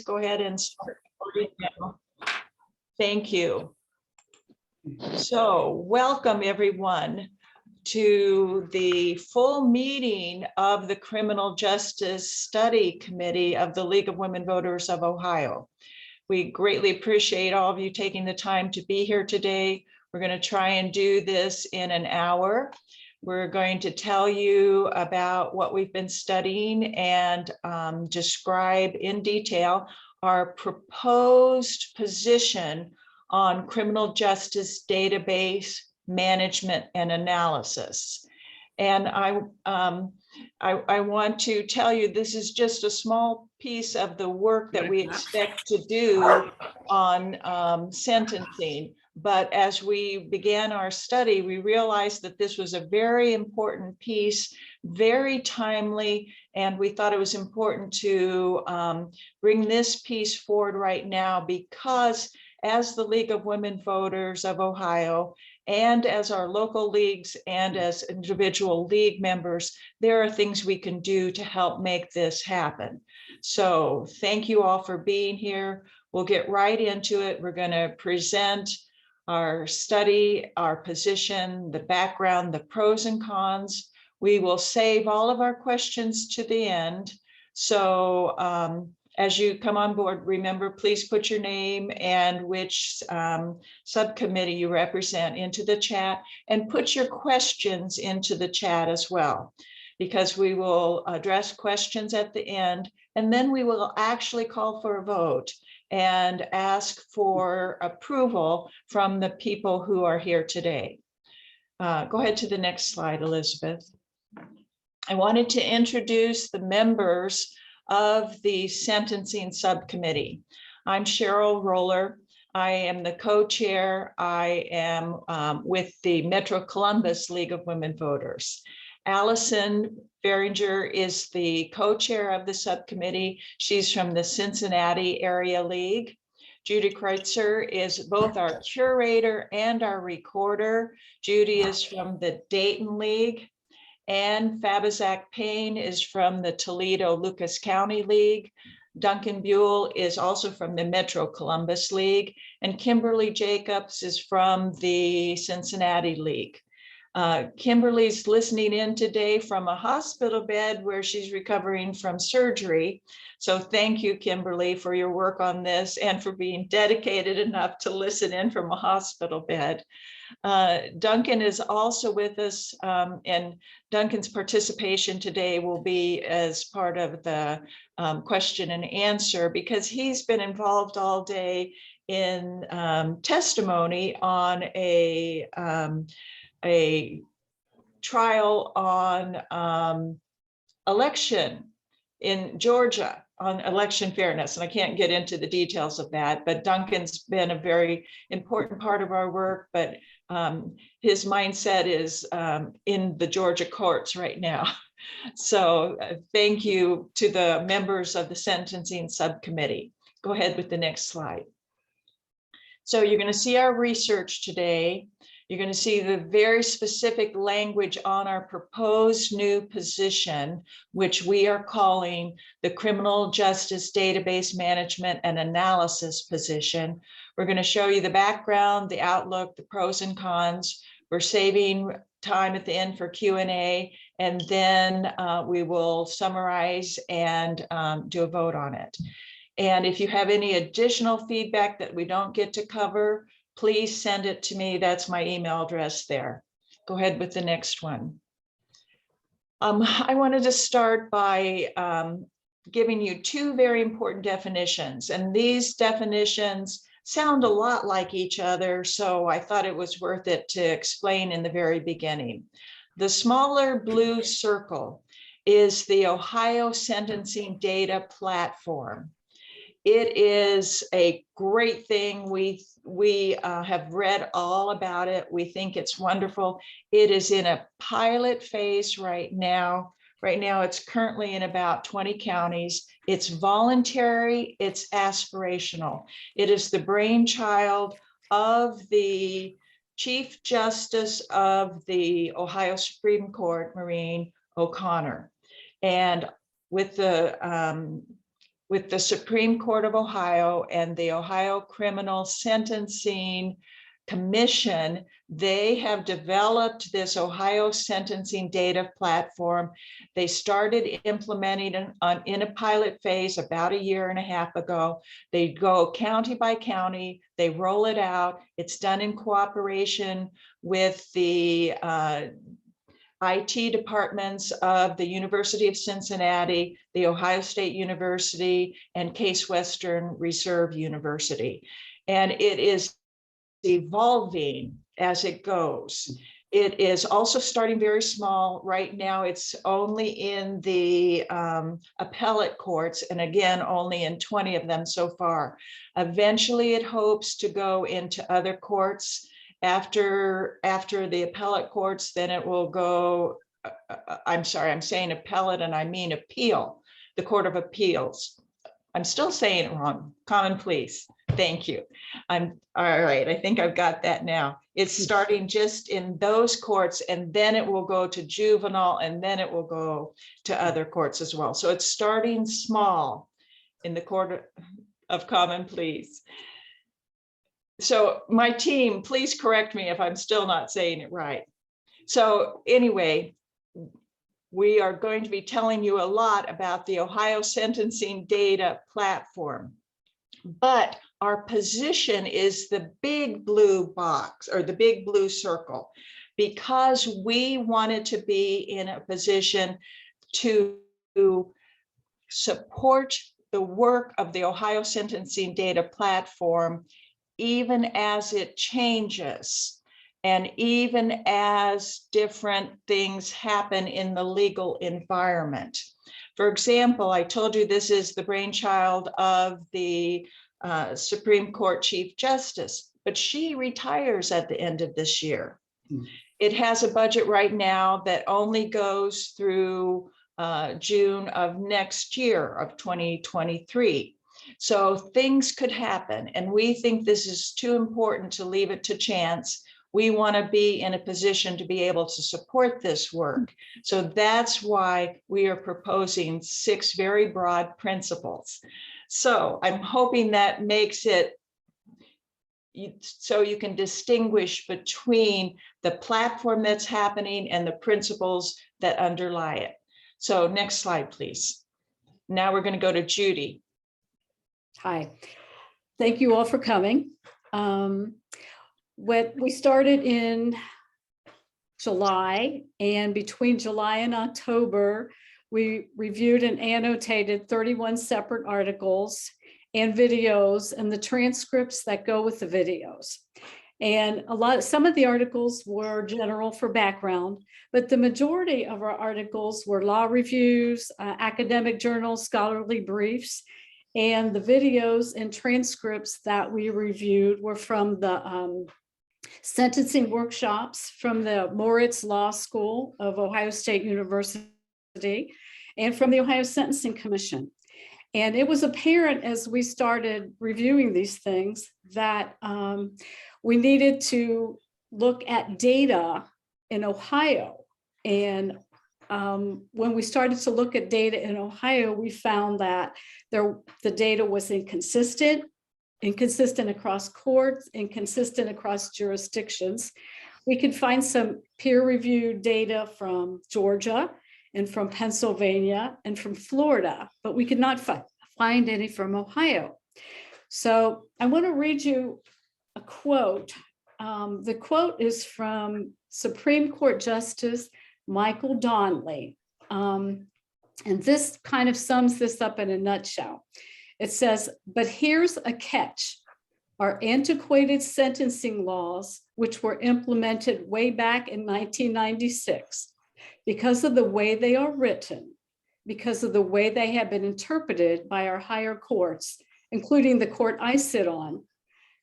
Go ahead and start recording now. Thank you. So welcome everyone to the full meeting of the Criminal Justice Study Committee of the League of Women Voters of Ohio. We greatly appreciate all of you taking the time to be here today. We're going to try and do this in an hour. We're going to tell you about what we've been studying and describe in detail our proposed position on criminal justice database management and analysis. And I want to tell you, this is just a small piece of the work that we expect to do on sentencing. But as we began our study, we realized that this was a very important piece, very timely, and we thought it was important to bring this piece forward right now because as the League of Women Voters of Ohio, and as our local leagues and as individual league members, there are things we can do to help make this happen. So thank you all for being here. We'll get right into it. We're going to present our study, our position, the background, the pros and cons. We will save all of our questions to the end. So as you come on board, remember, please put your name and which subcommittee you represent into the chat, and put your questions into the chat as well, because we will address questions at the end, and then we will actually call for a vote and ask for approval from the people who are here today. Go ahead to the next slide, Elizabeth. I wanted to introduce the members of the sentencing subcommittee. I'm Cheryl Roller. I am the co-chair. I am with the Metro Columbus League of Women Voters. Allison Beringer is the co-chair of the subcommittee. She's from the Cincinnati Area League. Judy Kreutzer is both our curator and our recorder. Judy is from the Dayton League. And Fabizak Payne is from the Toledo Lucas County League. Duncan Buell is also from the Metro Columbus League. And Kimberly Jacobs is from the Cincinnati League. Kimberly's listening in today from a hospital bed where she's recovering from surgery. So thank you, Kimberly, for your work on this and for being dedicated enough to listen in from a hospital bed. Duncan is also with us, and Duncan's participation today will be as part of the question and answer, because he's been involved all day in testimony on a trial on election in Georgia on election fairness. And I can't get into the details of that, but Duncan's been a very important part of our work, but his mindset is in the Georgia courts right now. So thank you to the members of the sentencing subcommittee. Go ahead with the next slide. So you're going to see our research today. You're going to see the very specific language on our proposed new position, which we are calling the Criminal Justice Database Management and Analysis position. We're going to show you the background, the outlook, the pros and cons. We're saving time at the end for Q&A, and then we will summarize and do a vote on it. And if you have any additional feedback that we don't get to cover, please send it to me. That's my email address there. Go ahead with the next one. I wanted to start by giving you two very important definitions. And these definitions sound a lot like each other, so I thought it was worth it to explain in the very beginning. The smaller blue circle is the Ohio Sentencing Data Platform. It is a great thing. We have read all about it. We think it's wonderful. It is in a pilot phase right now. Right now, it's currently in about 20 counties. It's voluntary, it's aspirational. It is the brainchild of the Chief Justice of the Ohio Supreme Court, Maureen O'Connor. And with the with the Supreme Court of Ohio and the Ohio Criminal Sentencing Commission. They have developed this Ohio sentencing data platform. They started implementing it in a pilot phase about 1.5 years ago. They go county by county, they roll it out. It's done in cooperation with the IT departments of the University of Cincinnati, the Ohio State University, and Case Western Reserve University. And it is evolving as it goes. It is also starting very small. Right now, it's only in the appellate courts, and again, only in 20 of them so far. Eventually, it hopes to go into other courts. After the appellate courts, then it will go, I'm sorry, I'm saying appellate and I mean appeal, the Court of Appeals. I'm still saying it wrong. Common Pleas. Thank you. I'm all right. I think I've got that now. It's starting just in those courts, and then it will go to juvenile, and then it will go to other courts as well. So it's starting small in the Court of Common Pleas. So my team, please correct me if I'm still not saying it right. So anyway, we are going to be telling you a lot about the Ohio Sentencing Data Platform, but our position is the big blue box or the big blue circle, because we wanted to be in a position to support the work of the Ohio Sentencing Data Platform, even as it changes and even as different things happen in the legal environment. For example, I told you this is the brainchild of the Supreme Court Chief Justice, but she retires at the end of this year. It has a budget right now that only goes through June of next year of 2023. So things could happen, and we think this is too important to leave it to chance. We want to be in a position to be able to support this work. So that's why we are proposing 6 very broad principles. So I'm hoping that makes it so you can distinguish between the platform that's happening and the principles that underlie it. So next slide, please. Now we're going to go to Judy. Hi, thank you all for coming. We started in July, and between July and October, we reviewed and annotated 31 separate articles and videos and the transcripts that go with the videos. And some of the articles were general for background, but the majority of our articles were law reviews, academic journals, scholarly briefs, and the videos and transcripts that we reviewed were from the sentencing workshops from the Moritz Law School of Ohio State University and from the Ohio Sentencing Commission. And it was apparent as we started reviewing these things that we needed to look at data in Ohio. And when we started to look at data in Ohio, we found that the data was inconsistent across courts, inconsistent across jurisdictions. We could find some peer-reviewed data from Georgia and from Pennsylvania and from Florida, but we could not find any from Ohio. So I want to read you a quote. The quote is from Supreme Court Justice Michael Donnelly. And this kind of sums this up in a nutshell. It says, but here's a catch. Our antiquated sentencing laws, which were implemented way back in 1996, because of the way they are written, because of the way they have been interpreted by our higher courts, including the court I sit on,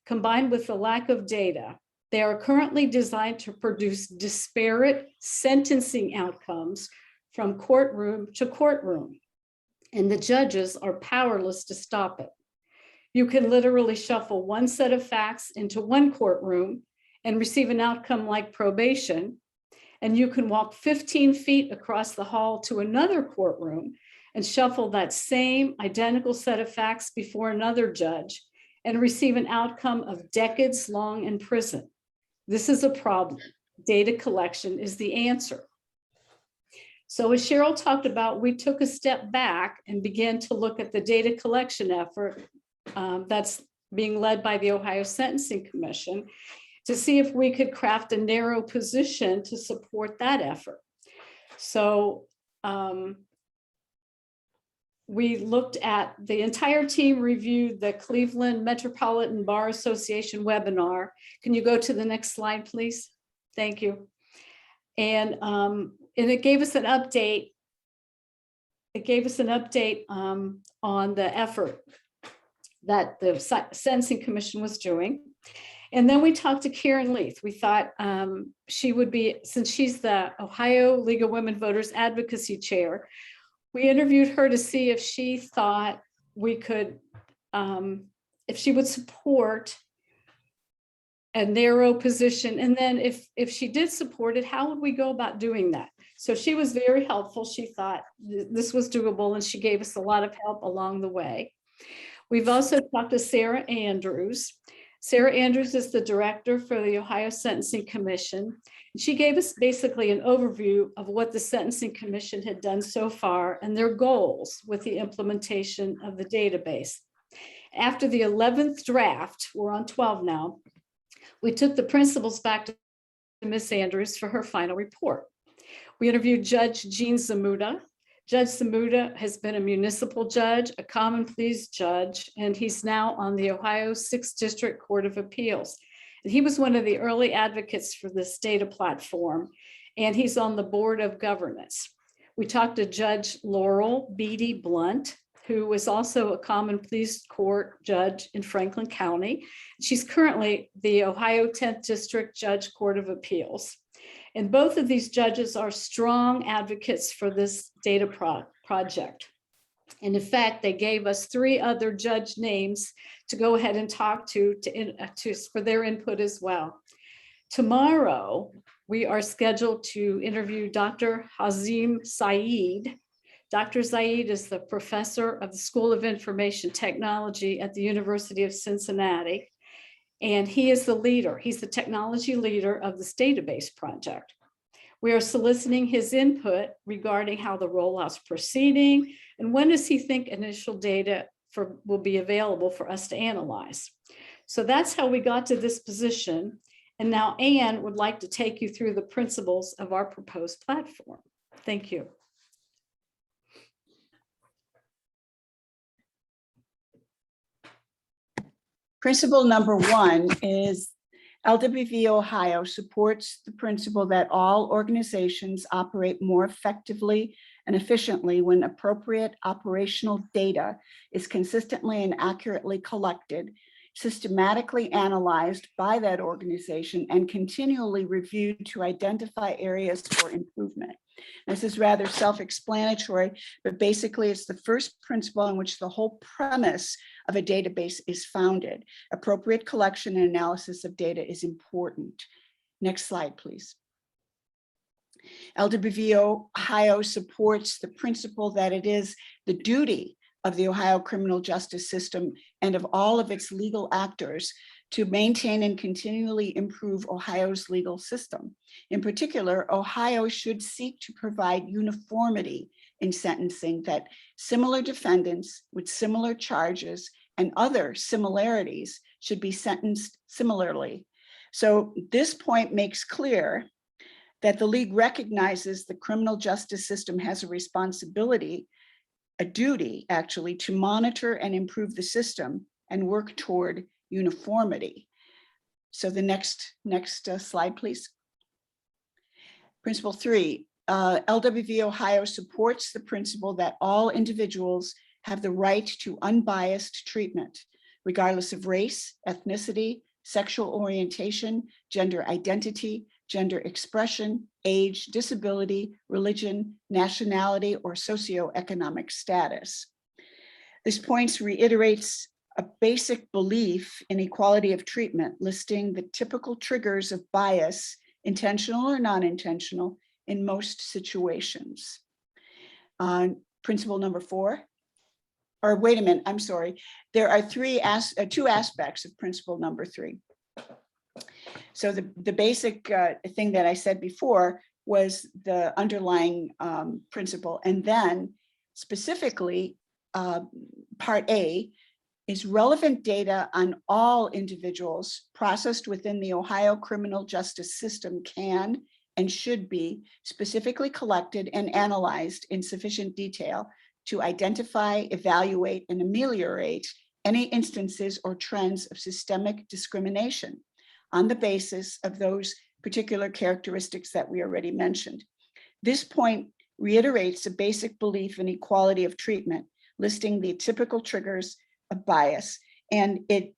combined with the lack of data, they are currently designed to produce disparate sentencing outcomes from courtroom to courtroom, and the judges are powerless to stop it. You can literally shuffle one set of facts into one courtroom and receive an outcome like probation, and you can walk 15 feet across the hall to another courtroom and shuffle that same identical set of facts before another judge and receive an outcome of decades long in prison. This is a problem. Data collection is the answer. So as Cheryl talked about, we took a step back and began to look at the data collection effort that's being led by the Ohio Sentencing Commission to see if we could craft a narrow position to support that effort. So we looked at, the entire team reviewed the Cleveland Metropolitan Bar Association webinar. Can you go to the next slide, please? Thank you. And it gave us an update. It gave us an update on the effort that the Sentencing Commission was doing. And then we talked to Karen Leith. We thought she would be, since she's the Ohio League of Women Voters Advocacy Chair, we interviewed her to see if she thought we could, if she would support a narrow position. And then if she did support it, how would we go about doing that? So she was very helpful. She thought this was doable, and she gave us a lot of help along the way. We've also talked to Sarah Andrews. Sarah Andrews is the director for the Ohio Sentencing Commission. She gave us basically an overview of what the Sentencing Commission had done so far and their goals with the implementation of the database. After the 11th draft, we're on 12 now, we took the principles back to Ms. Andrews for her final report. We interviewed Judge Jean Zamuda. Judge Zamuda has been a municipal judge, a common pleas judge, and he's now on the Ohio 6th District Court of Appeals. And he was one of the early advocates for this data platform, and he's on the Board of Governance. We talked to Judge Laurel Beatty Blunt, who was also a common pleas court judge in Franklin County. She's currently the Ohio 10th District Judge Court of Appeals. And both of these judges are strong advocates for this data project. And in fact, they gave us 3 other judge names to go ahead and talk to for their input as well. Tomorrow, we are scheduled to interview Dr. Hazim Saeed. Dr. Saeed is the professor of the School of Information Technology at the University of Cincinnati. And he is the leader. He's the technology leader of this database project. We are soliciting his input regarding how the rollout's proceeding and when does he think initial data will be available for us to analyze. So that's how we got to this position. And now Anne would like to take you through the principles of our proposed platform. Thank you. Principle number 1 is LWVO Ohio supports the principle that all organizations operate more effectively and efficiently when appropriate operational data is consistently and accurately collected, systematically analyzed by that organization, and continually reviewed to identify areas for improvement. This is rather self-explanatory, but basically it's the first principle on which the whole premise of a database is founded. Appropriate collection and analysis of data is important. Next slide, please. LWVO Ohio supports the principle that it is the duty of the Ohio criminal justice system and of all of its legal actors to maintain and continually improve Ohio's legal system. In particular, Ohio should seek to provide uniformity in sentencing, that similar defendants with similar charges and other similarities should be sentenced similarly. So this point makes clear that the league recognizes the criminal justice system has a responsibility, a duty actually, to monitor and improve the system and work toward uniformity. So the next slide, please. Principle 3, LWVO Ohio supports the principle that all individuals have the right to unbiased treatment, regardless of race, ethnicity, sexual orientation, gender identity, gender expression, age, disability, religion, nationality, or socioeconomic status. This point reiterates a basic belief in equality of treatment, listing the typical triggers of bias, intentional or non-intentional, in most situations. principle number 4. Or wait a minute, I'm sorry. There are two aspects of principle number 3. So the basic thing that I said before was the underlying principle. And then specifically, part A is relevant data on all individuals processed within the Ohio criminal justice system can and should be specifically collected and analyzed in sufficient detail to identify, evaluate, and ameliorate any instances or trends of systemic discrimination on the basis of those particular characteristics that we already mentioned. This point reiterates a basic belief in equality of treatment, listing the typical triggers of bias, and it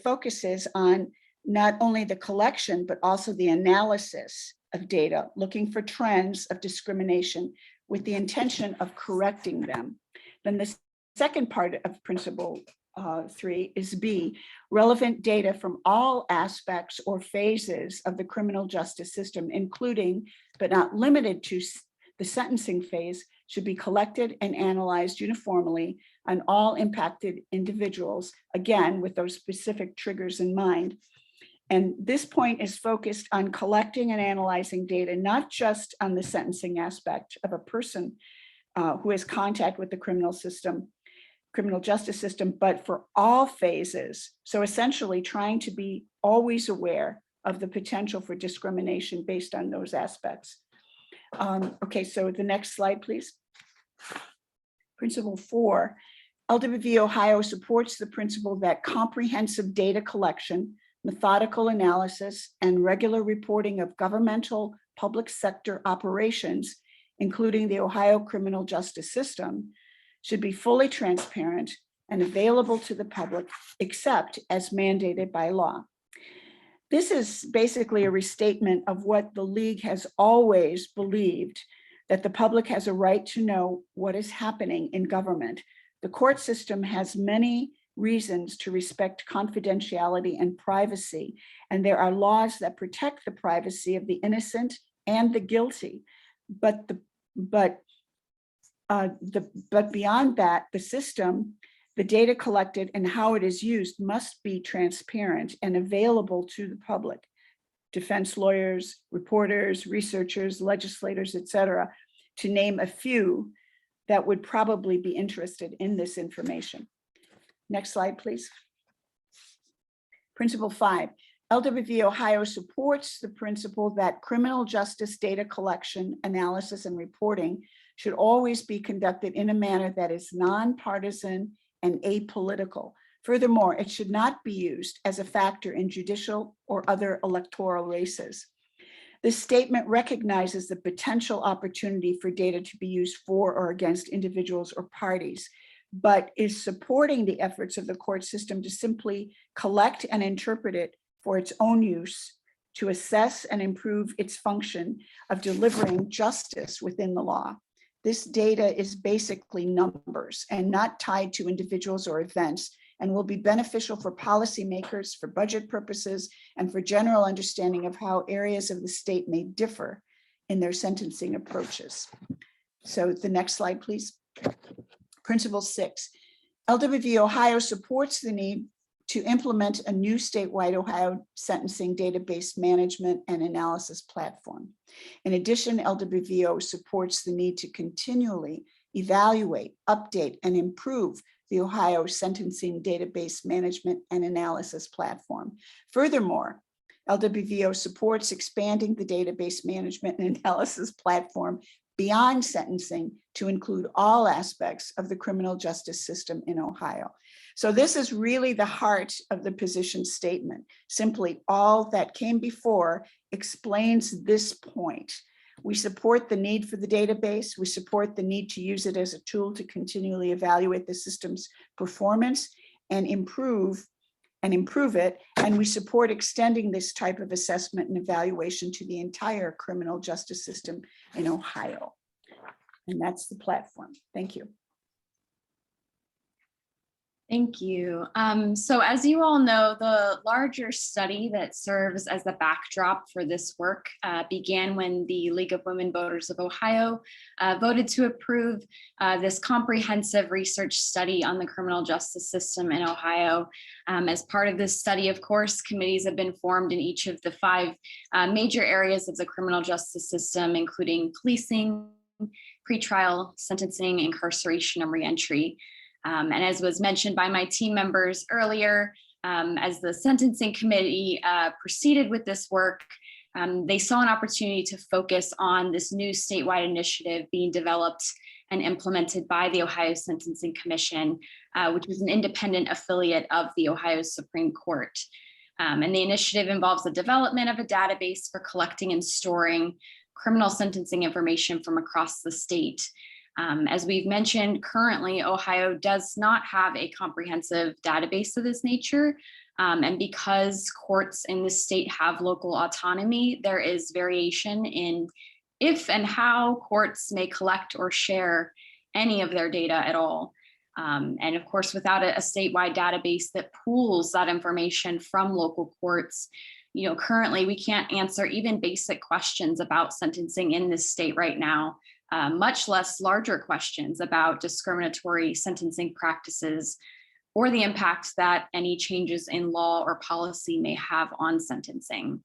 focuses on not only the collection, but also the analysis of data, looking for trends of discrimination with the intention of correcting them. Then the second part of principle 3 is B, relevant data from all aspects or phases of the criminal justice system, including but not limited to the sentencing phase, should be collected and analyzed uniformly on all impacted individuals, again, with those specific triggers in mind. And this point is focused on collecting and analyzing data, not just on the sentencing aspect of a person who has contact with the criminal justice system, but for all phases. So essentially trying to be always aware of the potential for discrimination based on those aspects. Okay, so the next slide, please. Principle 4, LWVO Ohio supports the principle that comprehensive data collection, methodical analysis, and regular reporting of governmental public sector operations, including the Ohio criminal justice system, should be fully transparent and available to the public, except as mandated by law. This is basically a restatement of what the League has always believed, that the public has a right to know what is happening in government. The court system has many reasons to respect confidentiality and privacy, and there are laws that protect the privacy of the innocent and the guilty. But beyond that, the system, the data collected and how it is used must be transparent and available to the public. Defense lawyers, reporters, researchers, legislators, etc., to name a few that would probably be interested in this information. Next slide, please. Principle 5, LWVO Ohio supports the principle that criminal justice data collection, analysis, and reporting should always be conducted in a manner that is nonpartisan and apolitical. Furthermore, it should not be used as a factor in judicial or other electoral races. This statement recognizes the potential opportunity for data to be used for or against individuals or parties, but is supporting the efforts of the court system to simply collect and interpret it for its own use, to assess and improve its function of delivering justice within the law. This data is basically numbers and not tied to individuals or events, and will be beneficial for policymakers, for budget purposes, and for general understanding of how areas of the state may differ in their sentencing approaches. So the next slide, please. Principle 6, LWVO Ohio supports the need to implement a new statewide Ohio sentencing database management and analysis platform. In addition, LWVO supports the need to continually evaluate, update, and improve the Ohio sentencing database management and analysis platform. Furthermore, LWVO supports expanding the database management and analysis platform beyond sentencing to include all aspects of the criminal justice system in Ohio. So this is really the heart of the position statement. Simply all that came before explains this point. We support the need for the database. We support the need to use it as a tool to continually evaluate the system's performance and improve it. And we support extending this type of assessment and evaluation to the entire criminal justice system in Ohio. And that's the platform. Thank you. Thank you. So as you all know, the larger study that serves as the backdrop for this work began when the League of Women Voters of Ohio voted to approve this comprehensive research study on the criminal justice system in Ohio. As part of this study, of course, committees have been formed in each of the 5 major areas of the criminal justice system, including policing, pretrial, sentencing, incarceration, and reentry. And as was mentioned by my team members earlier, as the sentencing committee proceeded with this work, they saw an opportunity to focus on this new statewide initiative being developed and implemented by the Ohio Sentencing Commission, which is an independent affiliate of the Ohio Supreme Court. And the initiative involves the development of a database for collecting and storing criminal sentencing information from across the state. As we've mentioned, currently, Ohio does not have a comprehensive database of this nature. And because courts in the state have local autonomy, there is variation in if and how courts may collect or share any of their data at all. And of course, without a statewide database that pools that information from local courts, currently we can't answer even basic questions about sentencing in this state right now. Much less larger questions about discriminatory sentencing practices or the impact that any changes in law or policy may have on sentencing.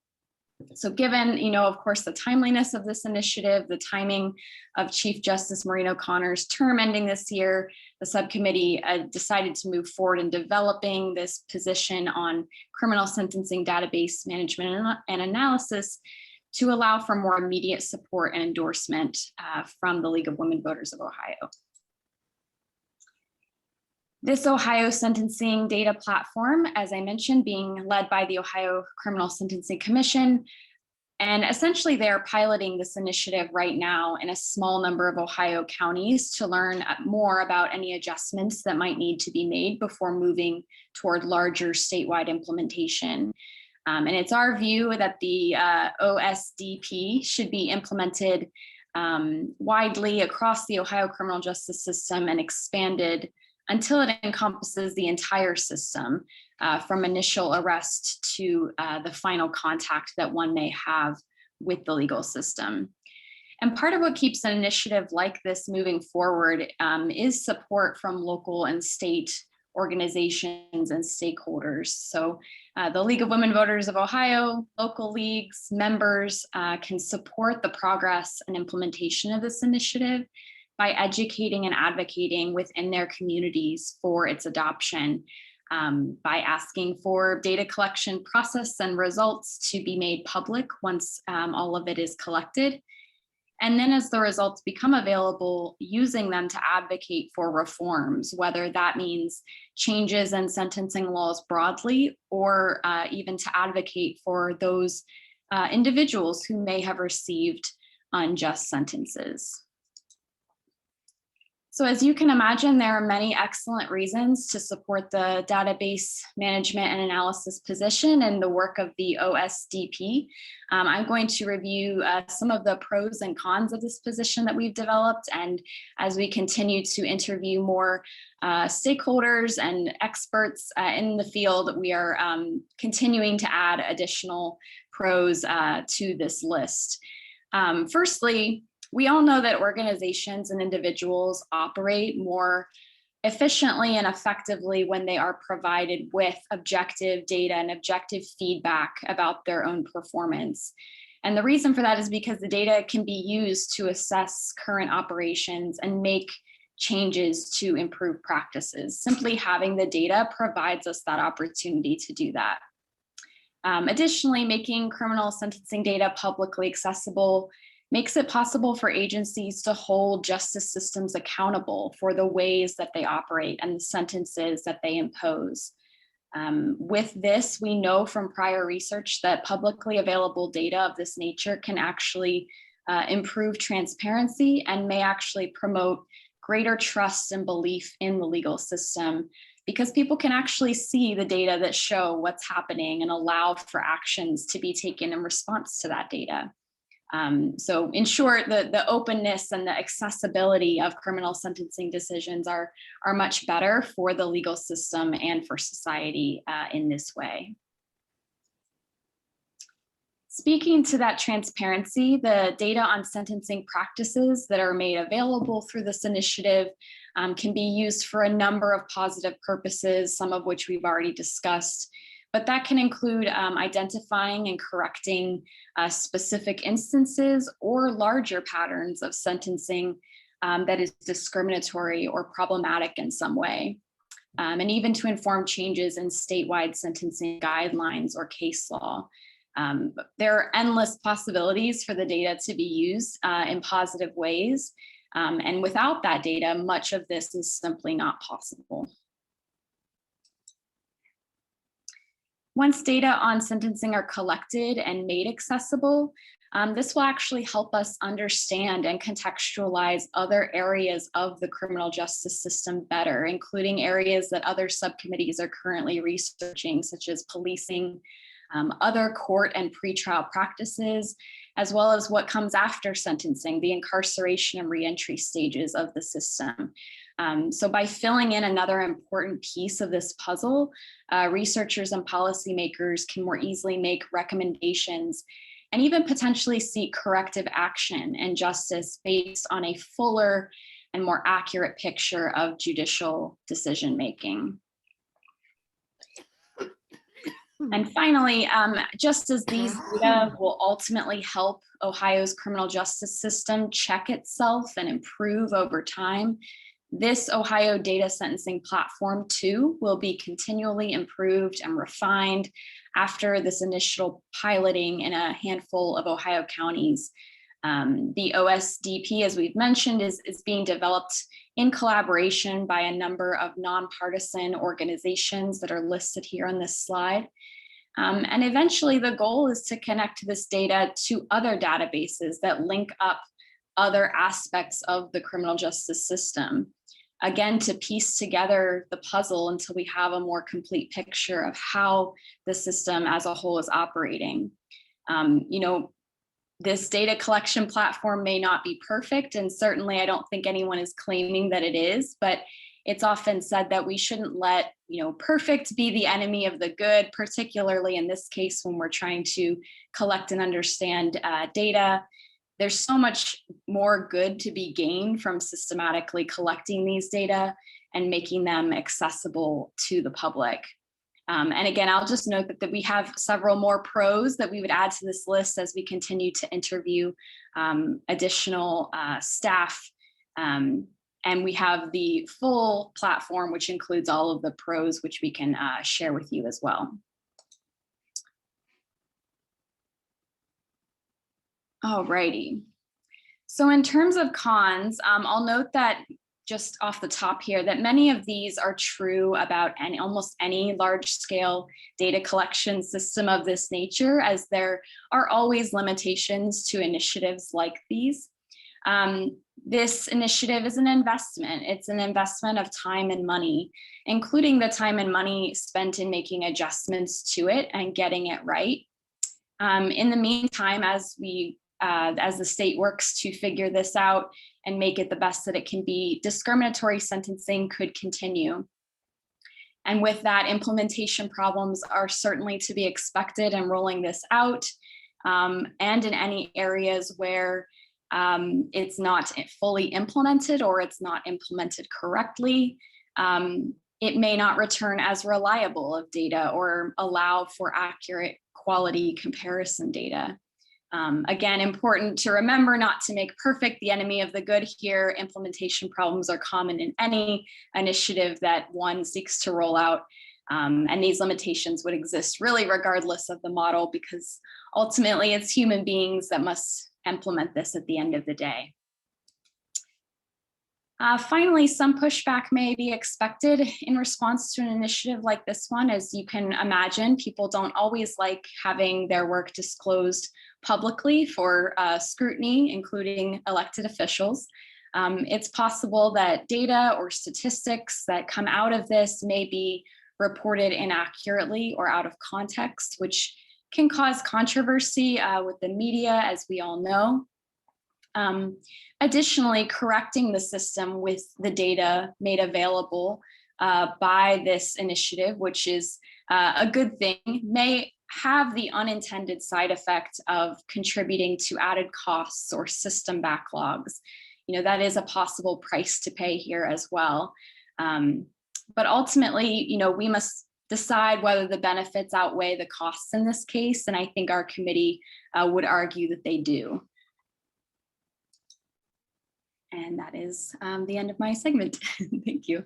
So given, of course, the timeliness of this initiative, the timing of Chief Justice Maureen O'Connor's term ending this year, the subcommittee decided to move forward in developing this position on criminal sentencing database management and analysis to allow for more immediate support and endorsement from the League of Women Voters of Ohio. This Ohio Sentencing Data Platform, as I mentioned, being led by the Ohio Criminal Sentencing Commission, and essentially they're piloting this initiative right now in a small number of Ohio counties to learn more about any adjustments that might need to be made before moving toward larger statewide implementation. And it's our view that the OSDP should be implemented widely across the Ohio criminal justice system and expanded until it encompasses the entire system, from initial arrest to the final contact that one may have with the legal system. And part of what keeps an initiative like this moving forward is support from local and state organizations and stakeholders. So the League of Women Voters of Ohio, local leagues, members can support the progress and implementation of this initiative by educating and advocating within their communities for its adoption, by asking for data collection process and results to be made public once all of it is collected. And then as the results become available, using them to advocate for reforms, whether that means changes in sentencing laws broadly, or even to advocate for those individuals who may have received unjust sentences. So as you can imagine, there are many excellent reasons to support the database management and analysis position and the work of the OSDP. I'm going to review some of the pros and cons of this position that we've developed. And as we continue to interview more stakeholders and experts in the field, we are continuing to add additional pros to this list. Firstly, we all know that organizations and individuals operate more efficiently and effectively when they are provided with objective data and objective feedback about their own performance. And the reason for that is because the data can be used to assess current operations and make changes to improve practices. Simply having the data provides us that opportunity to do that. Additionally, making criminal sentencing data publicly accessible makes it possible for agencies to hold justice systems accountable for the ways that they operate and the sentences that they impose. With this, we know from prior research that publicly available data of this nature can actually improve transparency and may actually promote greater trust and belief in the legal system, because people can actually see the data that show what's happening and allow for actions to be taken in response to that data. So in short, the openness and the accessibility of criminal sentencing decisions are much better for the legal system and for society in this way. Speaking to that transparency, the data on sentencing practices that are made available through this initiative can be used for a number of positive purposes, some of which we've already discussed. But that can include identifying and correcting specific instances or larger patterns of sentencing that is discriminatory or problematic in some way, and even to inform changes in statewide sentencing guidelines or case law. There are endless possibilities for the data to be used in positive ways, and without that data, much of this is simply not possible. Once data on sentencing are collected and made accessible, this will actually help us understand and contextualize other areas of the criminal justice system better, including areas that other subcommittees are currently researching, such as policing, other court and pretrial practices, as well as what comes after sentencing, the incarceration and reentry stages of the system. So by filling in another important piece of this puzzle, researchers and policymakers can more easily make recommendations and even potentially seek corrective action and justice based on a fuller and more accurate picture of judicial decision-making. And finally, just as these data will ultimately help Ohio's criminal justice system check itself and improve over time, this Ohio data sentencing platform too will be continually improved and refined after this initial piloting in a handful of Ohio counties. The OSDP, as we've mentioned, is being developed in collaboration by a number of nonpartisan organizations that are listed here on this slide. And eventually the goal is to connect this data to other databases that link up other aspects of the criminal justice system. Again, to piece together the puzzle until we have a more complete picture of how the system as a whole is operating. This data collection platform may not be perfect, and certainly I don't think anyone is claiming that it is, but it's often said that we shouldn't let perfect be the enemy of the good, particularly in this case when we're trying to collect and understand data. There's so much more good to be gained from systematically collecting these data and making them accessible to the public. And again, I'll just note that we have several more pros that we would add to this list as we continue to interview additional staff. And we have the full platform, which includes all of the pros, which we can share with you as well. All righty. So in terms of cons, I'll note that just off the top here that many of these are true about almost any large scale data collection system of this nature, as there are always limitations to initiatives like these. This initiative is an investment. It's an investment of time and money, including the time and money spent in making adjustments to it and getting it right. In the meantime, as the state works to figure this out and make it the best that it can be, discriminatory sentencing could continue. And with that, implementation problems are certainly to be expected in rolling this out, and in any areas where it's not fully implemented or it's not implemented correctly, it may not return as reliable of data or allow for accurate quality comparison data. Again, important to remember not to make perfect the enemy of the good here. Implementation problems are common in any initiative that one seeks to roll out. And these limitations would exist really regardless of the model, because ultimately it's human beings that must implement this at the end of the day. Finally, some pushback may be expected in response to an initiative like this one. As you can imagine, people don't always like having their work disclosed publicly for scrutiny, including elected officials. It's possible that data or statistics that come out of this may be reported inaccurately or out of context, which can cause controversy with the media, as we all know. Additionally, correcting the system with the data made available by this initiative, which is a good thing, may have the unintended side effect of contributing to added costs or system backlogs. You know, that is a possible price to pay here as well. But ultimately, you know, we must decide whether the benefits outweigh the costs in this case. And I think our committee would argue that they do. And that is the end of my segment. Thank you.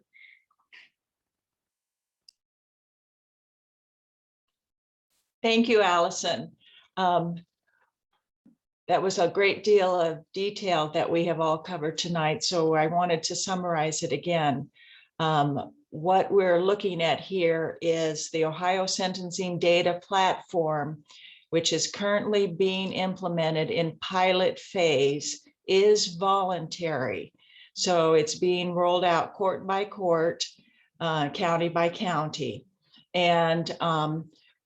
Thank you, Allison. That was a great deal of detail that we have all covered tonight. So I wanted to summarize it again. What we're looking at here is the Ohio Sentencing Data Platform, which is currently being implemented in pilot phase, is voluntary. So it's being rolled out court by court, county by county. And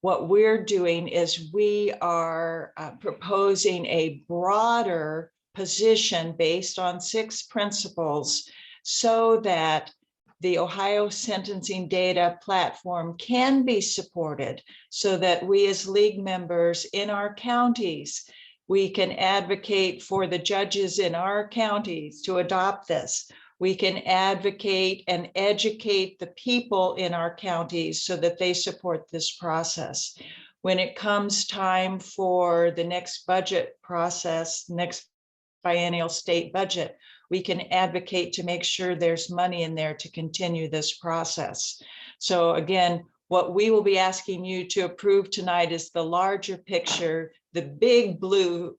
what we're doing is we are proposing a broader position based on 6 principles so that the Ohio Sentencing Data Platform can be supported, so that we as league members in our counties, we can advocate for the judges in our counties to adopt this. We can advocate and educate the people in our counties so that they support this process. When it comes time for the next budget process, next biennial state budget, we can advocate to make sure there's money in there to continue this process. So again, what we will be asking you to approve tonight is the larger picture, the big blue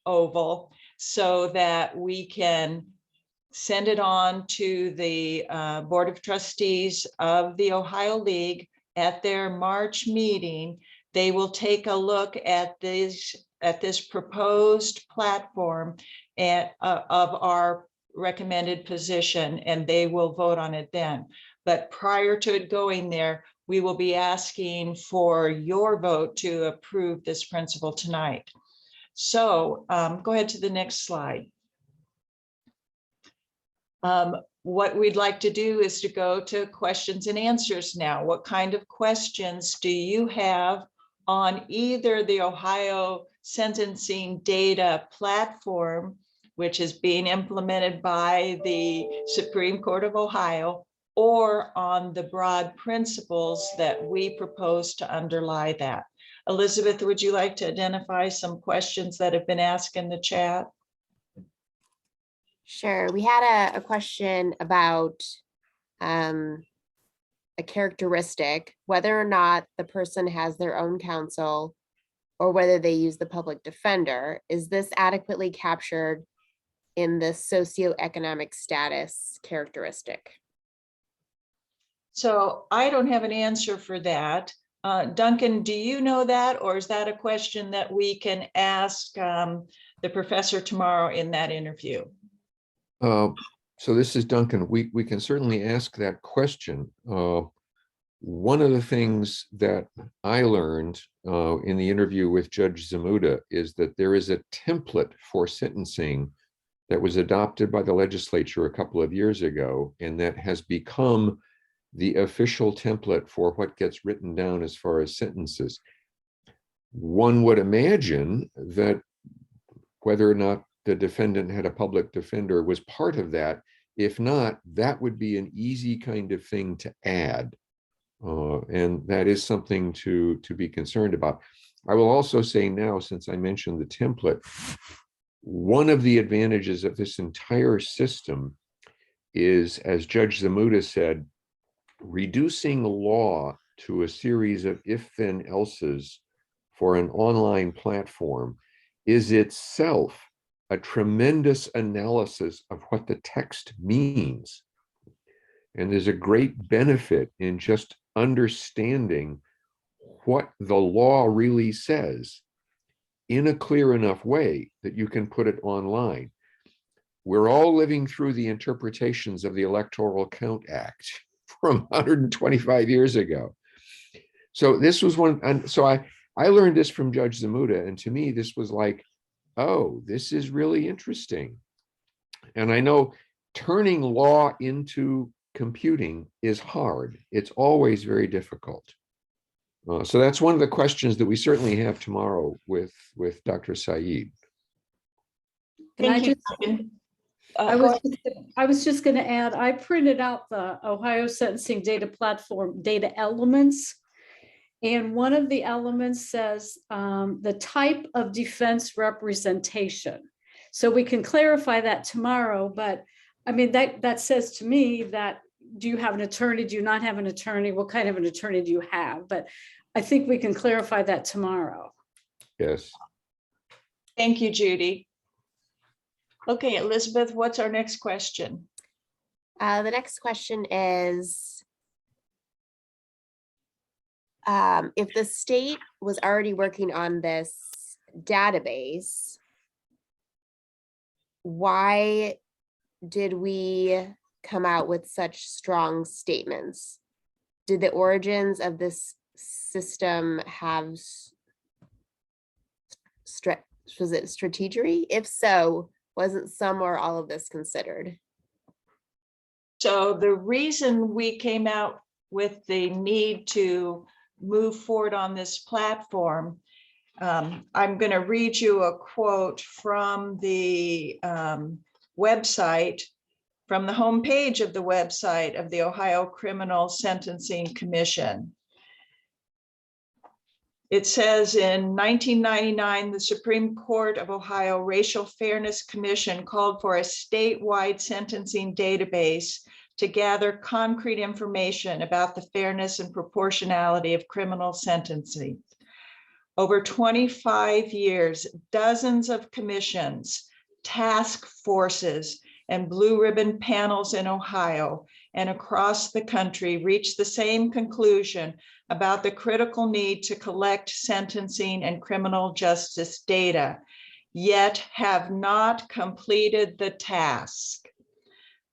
oval, so that we can send it on to the Board of Trustees of the Ohio League at their March meeting. They will take a look at this proposed platform of our recommended position, and they will vote on it then. But prior to it going there, we will be asking for your vote to approve this principle tonight. So go ahead to the next slide. What we'd like to do is to go to questions and answers now. What kind of questions do you have on either the Ohio Sentencing Data Platform, which is being implemented by the Supreme Court of Ohio, or on the broad principles that we propose to underlie that? Elizabeth, would you like to identify some questions that have been asked in the chat? Sure. We had a question about a characteristic, whether or not the person has their own counsel or whether they use the public defender. Is this adequately captured in the socioeconomic status characteristic? So I don't have an answer for that. Duncan, do you know that, or is that a question that we can ask the professor tomorrow in that interview? So this is Duncan. We can certainly ask that question. One of the things that I learned in the interview with Judge Zamuda is that there is a template for sentencing that was adopted by the legislature a couple of years ago, and that has become the official template for what gets written down as far as sentences. One would imagine that whether or not the defendant had a public defender was part of that. If not, that would be an easy kind of thing to add. And that is something to be concerned about. I will also say now, since I mentioned the template, one of the advantages of this entire system is, as Judge Zamuda said, reducing law to a series of if-then else's for an online platform is itself a tremendous analysis of what the text means. And there's a great benefit in just understanding what the law really says in a clear enough way that you can put it online. We're all living through the interpretations of the Electoral Count Act from 125 years ago. So this was one, and so I learned this from Judge Zamuda, and to me, this was like, oh, this is really interesting. And I know turning law into computing is hard. It's always very difficult. So that's one of the questions that we certainly have tomorrow with Dr. Saeed. Can I Thank you. just- Duncan. I was just going to add, I printed out the Ohio Sentencing Data Platform data elements. And one of the elements says the type of defense representation. So we can clarify that tomorrow, but I mean, that says to me that, do you have an attorney? Do you not have an attorney? What kind of an attorney do you have? But I think we can clarify that tomorrow. Yes. Thank you, Judy. Okay, Elizabeth, what's our next question? The next question is, if the state was already working on this database, why did we come out with such strong statements? Did the origins of this system have, was it strategery? If so, wasn't some or all of this considered? So the reason we came out with the need to move forward on this platform, I'm going to read you a quote from the website, from the homepage of the website of the Ohio Criminal Sentencing Commission. It says, in 1999, the Supreme Court of Ohio Racial Fairness Commission called for a statewide sentencing database to gather concrete information about the fairness and proportionality of criminal sentencing. Over 25 years, dozens of commissions, task forces, and blue ribbon panels in Ohio and across the country reached the same conclusion about the critical need to collect sentencing and criminal justice data, yet have not completed the task.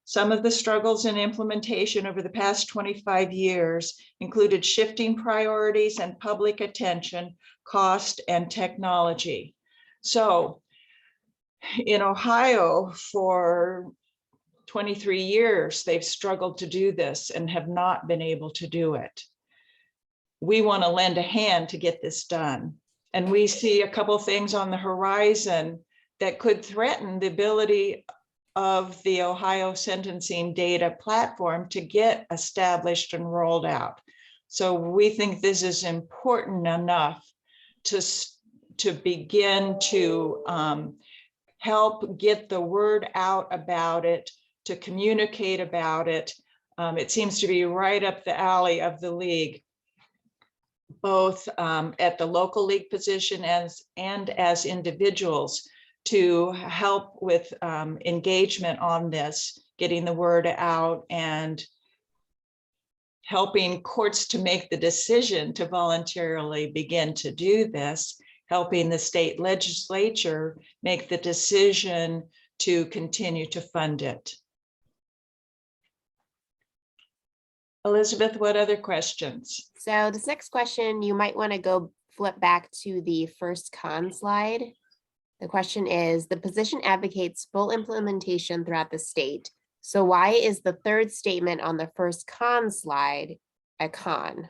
Some of the struggles in implementation over the past 25 years included shifting priorities and public attention, cost, and technology. So in Ohio, for 23 years, they've struggled to do this and have not been able to do it. We want to lend a hand to get this done. And we see a couple things on the horizon that could threaten the ability of the Ohio Sentencing Data Platform to get established and rolled out. So we think this is important enough to begin to help get the word out about it, to communicate about it. It seems to be right up the alley of the league, both at the local league position and as individuals, to help with engagement on this, getting the word out and helping courts to make the decision to voluntarily begin to do this, helping the state legislature make the decision to continue to fund it. Elizabeth, what other questions? So this next question, you might want to go flip back to the first con slide. The question is, the position advocates full implementation throughout the state. So why is the third statement on the first con slide a con?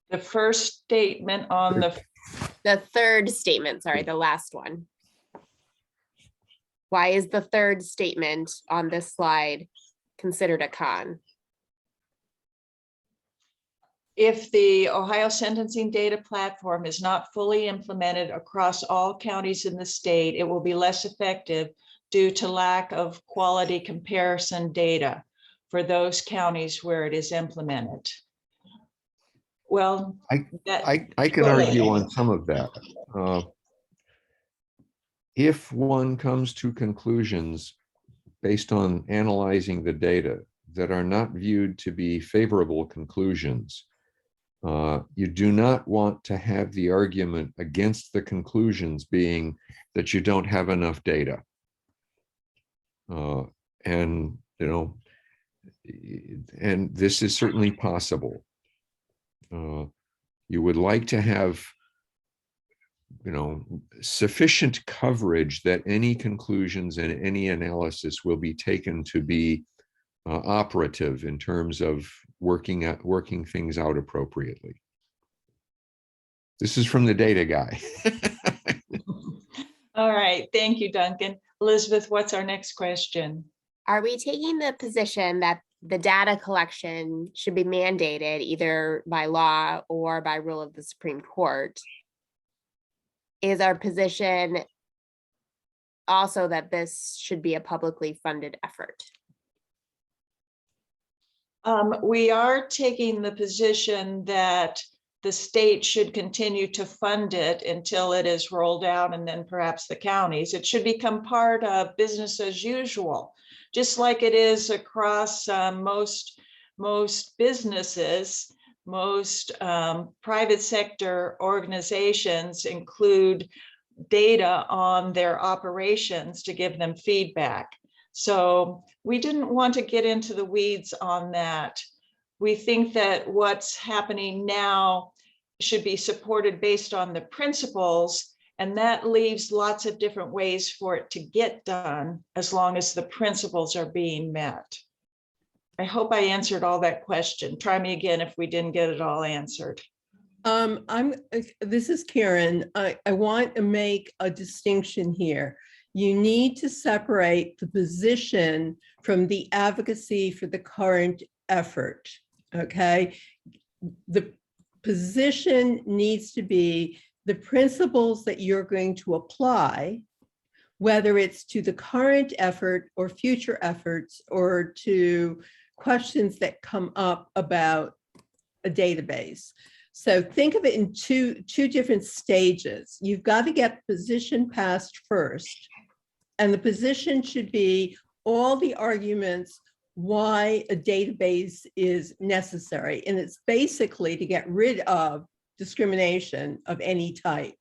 The first statement on The third statement, sorry, the last one. Why is the third statement on this slide considered a con? if the Ohio Sentencing Data Platform is not fully implemented across all counties in the state, it will be less effective due to lack of quality comparison data for those counties where it is implemented. Well, I can Go ahead. argue on some of that. If one comes to conclusions based on analyzing the data that are not viewed to be favorable conclusions, you do not want to have the argument against the conclusions being that you don't have enough data. And, you know, and this is certainly possible. You would like to have, sufficient coverage that any conclusions and any analysis will be taken to be operative in terms of working things out appropriately. This is from the data guy. All right, thank you, Duncan. Elizabeth, what's our next question? Are we taking the position that the data collection should be mandated either by law or by rule of the Supreme Court? Is our position also that this should be a publicly funded effort? We are taking the position that the state should continue to fund it until it is rolled out, and then perhaps the counties. It should become part of business as usual, just like it is across most businesses. Most private sector organizations include data on their operations to give them feedback. So we didn't want to get into the weeds on that. We think that what's happening now should be supported based on the principles, and that leaves lots of different ways for it to get done as long as the principles are being met. I hope I answered all that question. Try me again if we didn't get it all answered. This is Karen. I want to make a distinction here. You need to separate the position from the advocacy for the current effort, okay? The position needs to be the principles that you're going to apply, whether it's to the current effort or future efforts or to questions that come up about a database. So think of it in two different stages. You've got to get the position passed first, and the position should be all the arguments why a database is necessary. And it's basically to get rid of discrimination of any type,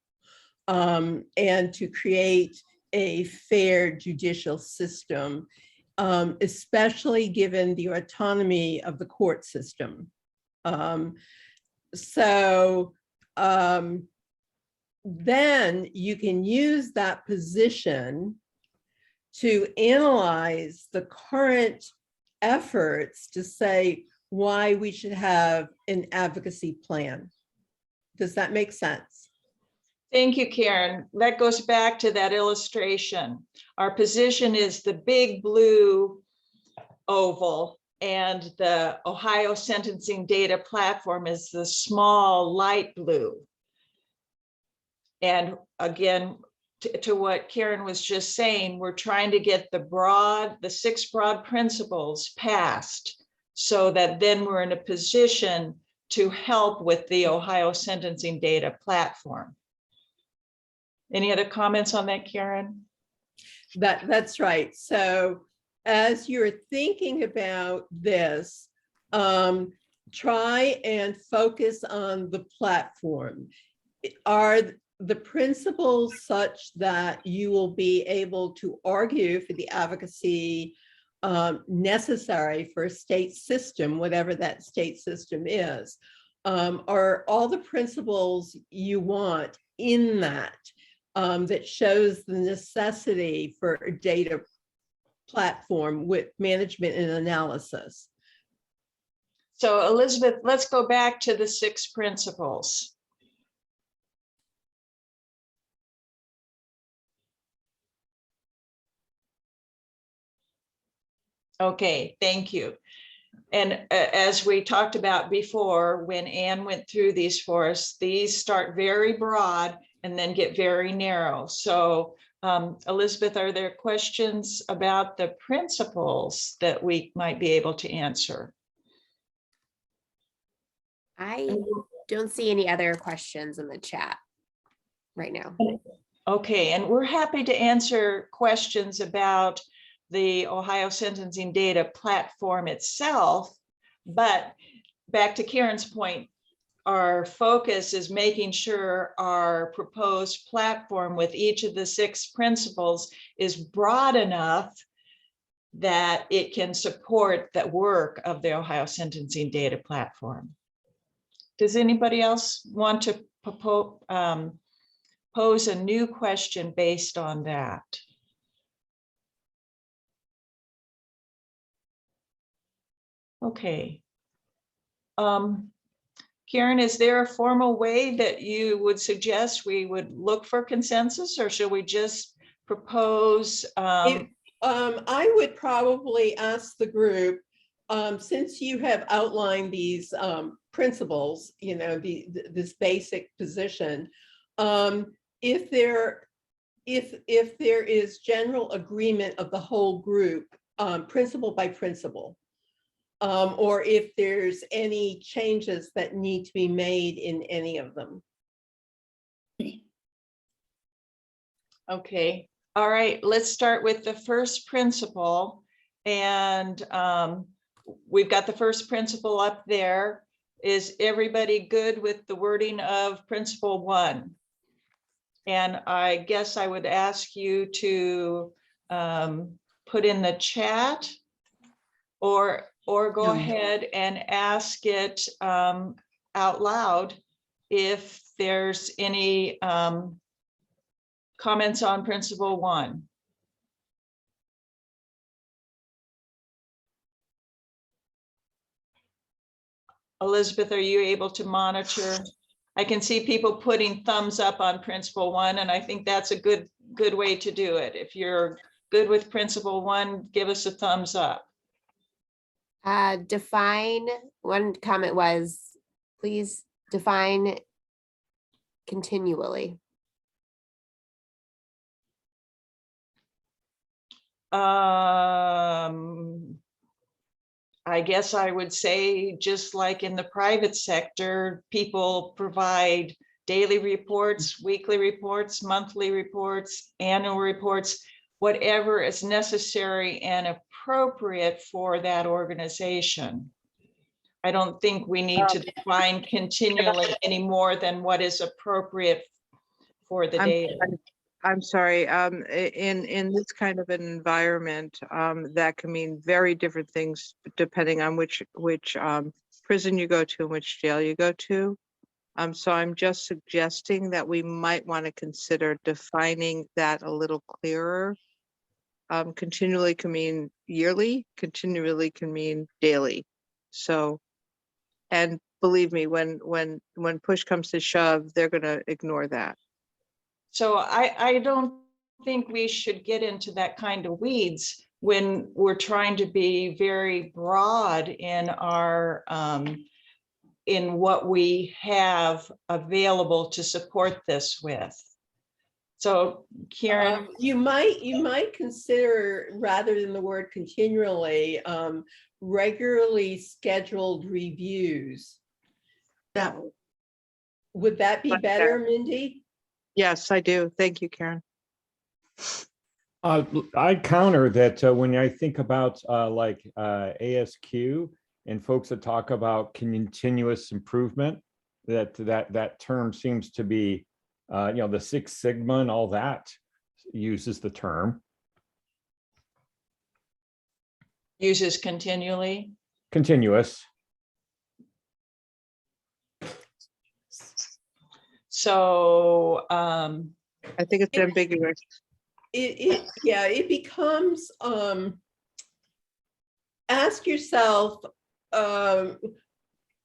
and to create a fair judicial system, especially given the autonomy of the court system. Then you can use that position to analyze the current efforts to say why we should have an advocacy plan. Does that make sense? Thank you, Karen. That goes back to that illustration. Our position is the big blue oval, and the Ohio Sentencing Data Platform is the small light blue. And again, to what Karen was just saying, we're trying to get the 6 broad principles passed so that then we're in a position to help with the Ohio Sentencing Data Platform. Any other comments on that, Karen? That's right. So as you're thinking about this, try and focus on the platform. Are the principles such that you will be able to argue for the advocacy necessary for a state system, whatever that state system is? Are all the principles you want in that that shows the necessity for a data platform with management and analysis? So Elizabeth, let's go back to the 6 principles. Okay, thank you. And as we talked about before, when Anne went through these for us, these start very broad and then get very narrow. So Elizabeth, are there questions about the principles that we might be able to answer? I don't see any other questions in the chat right now. Okay, and we're happy to answer questions about the Ohio Sentencing Data Platform itself, but back to Karen's point, our focus is making sure our proposed platform with each of the 6 principles is broad enough that it can support the work of the Ohio Sentencing Data Platform. Does anybody else want to pose a new question based on that? Okay. Karen, is there a formal way that you would suggest we would look for consensus, or should we just propose? I would probably ask the group, since you have outlined these principles, you know, this basic position, if there is general agreement of the whole group, principle by principle, or if there's any changes that need to be made in any of them. Okay, all right, let's start with the first principle. And we've got the first principle up there. Is everybody good with the wording of principle 1? And I guess I would ask you to put in the chat or go ahead and ask it out loud if there's any comments on principle 1. Elizabeth, are you able to monitor? I can see people putting thumbs up on principle 1, and I think that's a good way to do it. If you're good with principle 1, give us a thumbs up. Define, one comment was, please define continually. I guess I would say, just like in the private sector, people provide daily reports, weekly reports, monthly reports, annual reports, whatever is necessary and appropriate for that organization. I don't think we need to define continually any more than what is appropriate for the data. I'm sorry, in this kind of an environment, that can mean very different things depending on which prison you go to and which jail you go to. So I'm just suggesting that we might want to consider defining that a little clearer. Continually can mean yearly, continually can mean daily. So, and believe me, when push comes to shove, they're going to ignore that. So I don't think we should get into that kind of weeds when we're trying to be very broad in our in what we have available to support this with. So Karen, You might consider, rather than the word continually, regularly scheduled reviews. Would that be better, Mindy? Yes, I do. Thank you, Karen. I counter that when I think about like ASQ and folks that talk about continuous improvement, that term seems to be, you know, the Six Sigma and all that uses the term. uses continually. Continuous. So I think it's ambiguous. It becomes, ask yourself,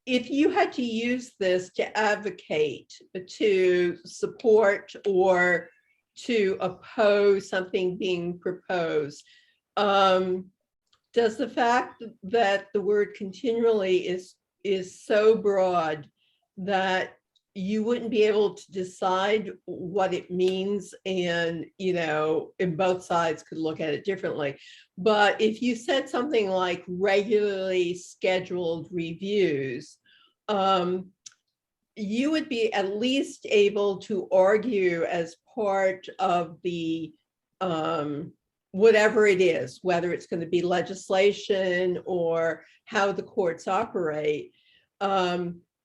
if you had to use this to advocate, to support, or to oppose something being proposed, does the fact that the word continually is so broad that you wouldn't be able to decide what it means, and, you know, and both sides could look at it differently. But if you said something like regularly scheduled reviews, you would be at least able to argue as part of the whatever it is, whether it's going to be legislation or how the courts operate.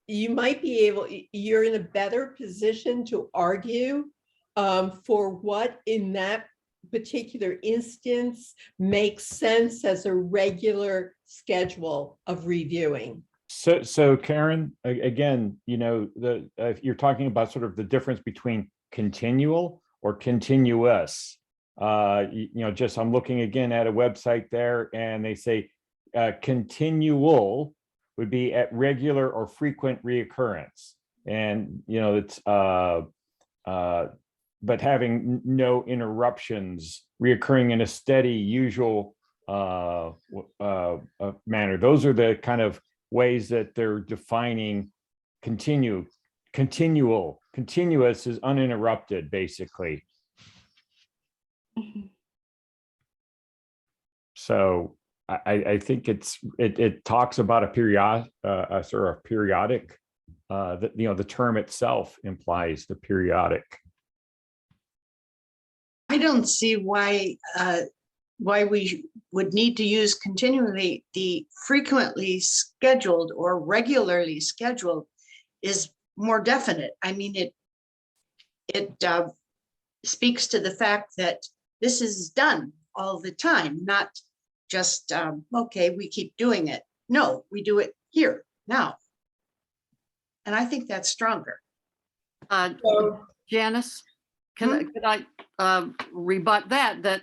You might be able, you're in a better position to argue for what in that particular instance makes sense as a regular schedule of reviewing. So Karen, again, if you're talking about sort of the difference between continual or continuous, just I'm looking again at a website there and they say continual would be at regular or frequent reoccurrence. And, it's, but having no interruptions, reoccurring in a steady, usual manner. Those are the kind of ways that they're defining continuous is uninterrupted, basically. So I think it talks about a periodic, the term itself implies the periodic. I don't see why we would need to use continually. The frequently scheduled or regularly scheduled is more definite. I mean, it speaks to the fact that this is done all the time, not just, okay, we keep doing it. No, we do it here, now. And I think that's stronger. Janice, can I rebut that,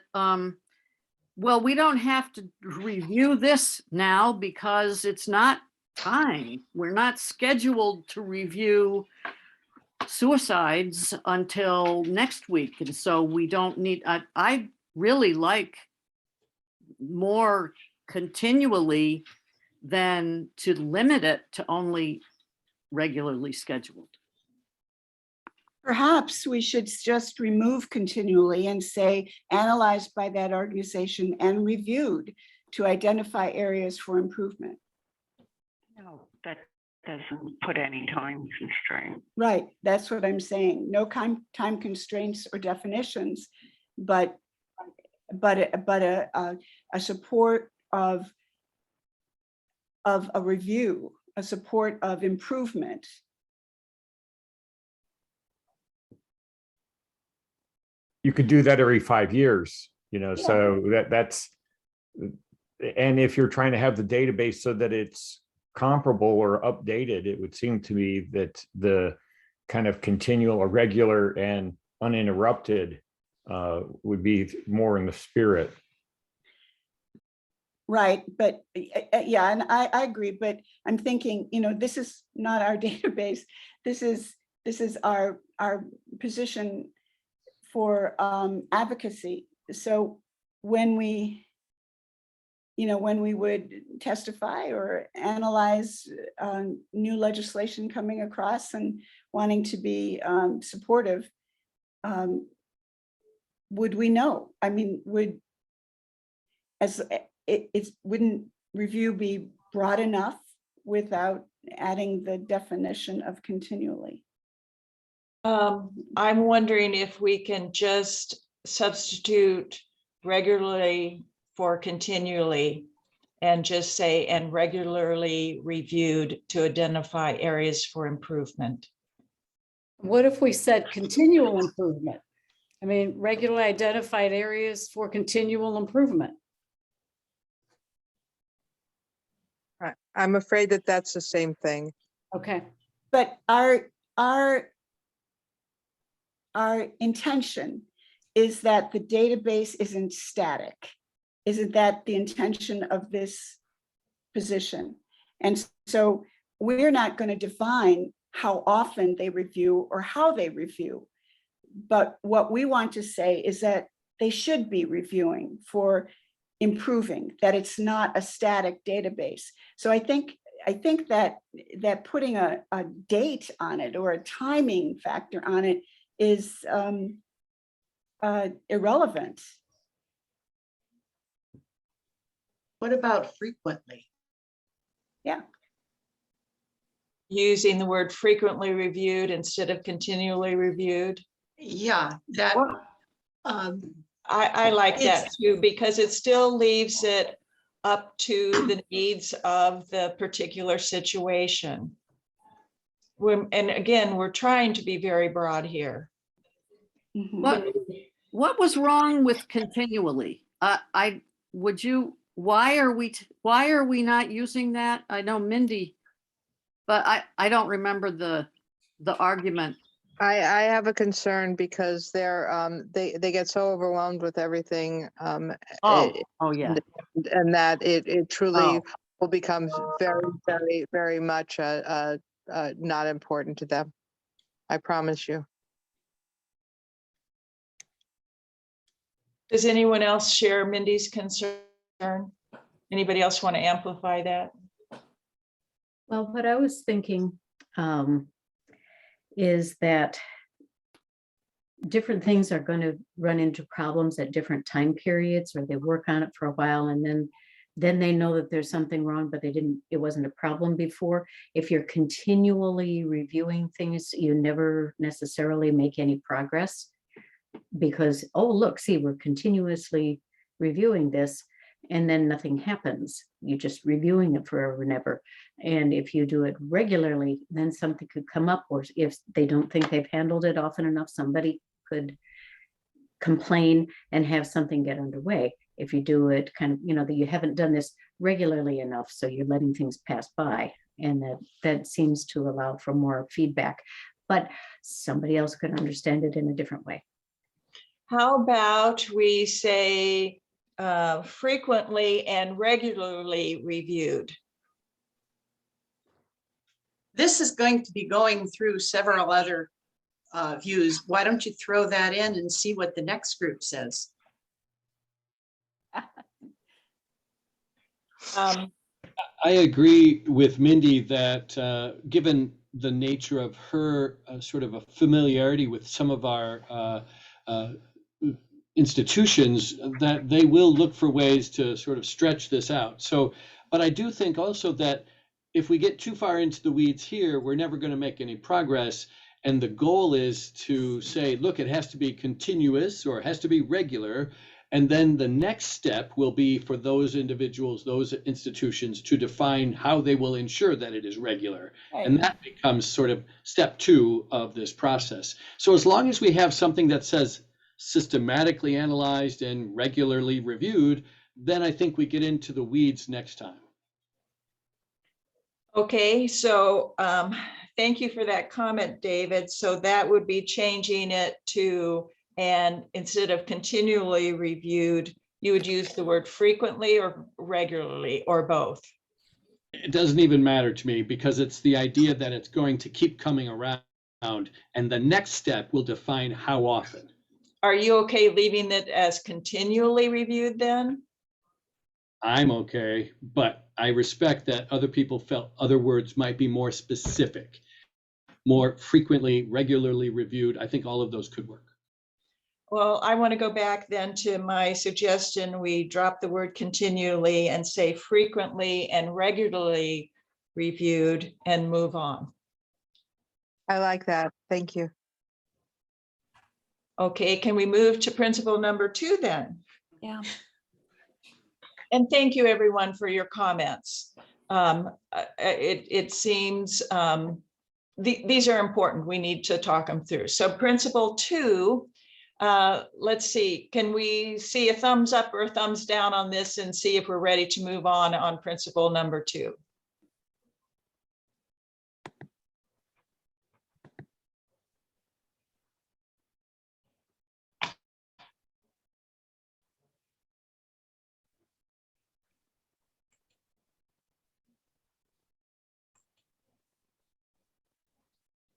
well, we don't have to review this now because it's not time. We're not scheduled to review suicides until next week. And so we don't need, I really like more continually than to limit it to only regularly scheduled. Perhaps we should just remove continually and say analyzed by that organization and reviewed to identify areas for improvement. No, that doesn't put any time constraint. Right, that's what I'm saying. No time constraints or definitions, but a support of a review, a support of improvement. You could do that every 5 years, so that's, and if you're trying to have the database so that it's comparable or updated, it would seem to me that the kind of continual or regular and uninterrupted would be more in the spirit. Right, but yeah, and I agree, but I'm thinking, this is not our database. This is our position for advocacy. So when we would testify or analyze new legislation coming across and wanting to be supportive, would we know? I mean, wouldn't review be broad enough without adding the definition of continually? I'm wondering if we can just substitute regularly for continually and just say and regularly reviewed to identify areas for improvement. What if we said continual improvement? I mean, regularly identified areas for continual improvement. I'm afraid that that's the same thing. Okay. But our intention is that the database isn't static. Isn't that the intention of this position? And so we're not going to define how often they review or how they review. But what we want to say is that they should be reviewing for improving, that it's not a static database. So I think that putting a date on it or a timing factor on it is irrelevant. What about frequently? Yeah. Using the word frequently reviewed instead of continually reviewed. Yeah, that. I like that too, because it still leaves it up to the needs of the particular situation. And again, we're trying to be very broad here. What was wrong with continually? Why are we not using that? I know Mindy But I don't remember the argument. I have a concern because they get so overwhelmed with everything. Oh, oh, yeah. And that it truly Oh. will become very, very, very much not important to them. I promise you. Does anyone else share Mindy's concern? Anybody else want to amplify that? Well, what I was thinking is that different things are going to run into problems at different time periods, or they work on it for a while and then they know that there's something wrong, but it wasn't a problem before. If you're continually reviewing things, you never necessarily make any progress because, oh, look, see, we're continuously reviewing this and then nothing happens. You're just reviewing it forever and ever. And if you do it regularly, then something could come up, or if they don't think they've handled it often enough, somebody could complain and have something get underway. If you do it kind of, that you haven't done this regularly enough, so you're letting things pass by, and that seems to allow for more feedback, but somebody else could understand it in a different way. How about we say frequently and regularly reviewed? This is going to be going through several other views. Why don't you throw that in and see what the next group says? I agree with Mindy that given the nature of her sort of a familiarity with some of our institutions, that they will look for ways to sort of stretch this out. So, but I do think also that if we get too far into the weeds here, we're never going to make any progress. And the goal is to say, look, it has to be continuous or it has to be regular. And then the next step will be for those individuals, those institutions, to define how they will ensure that it is regular. Right. And that becomes sort of step 2 of this process. So as long as we have something that says systematically analyzed and regularly reviewed, then I think we get into the weeds next time. Okay, so thank you for that comment, David. So that would be changing it to, and instead of continually reviewed, you would use the word frequently or regularly or both. It doesn't even matter to me because it's the idea that it's going to keep coming around, and the next step will define how often. Are you okay leaving it as continually reviewed then? I'm okay, but I respect that other people felt other words might be more specific, more frequently, regularly reviewed. I think all of those could work. Well, I want to go back then to my suggestion. We drop the word continually and say frequently and regularly reviewed and move on. I like that. Thank you. Okay, can we move to principle number 2 then? Yeah. And thank you everyone for your comments. It seems these are important. We need to talk them through. So principle 2, let's see, can we see a thumbs up or a thumbs down on this and see if we're ready to move on principle number 2?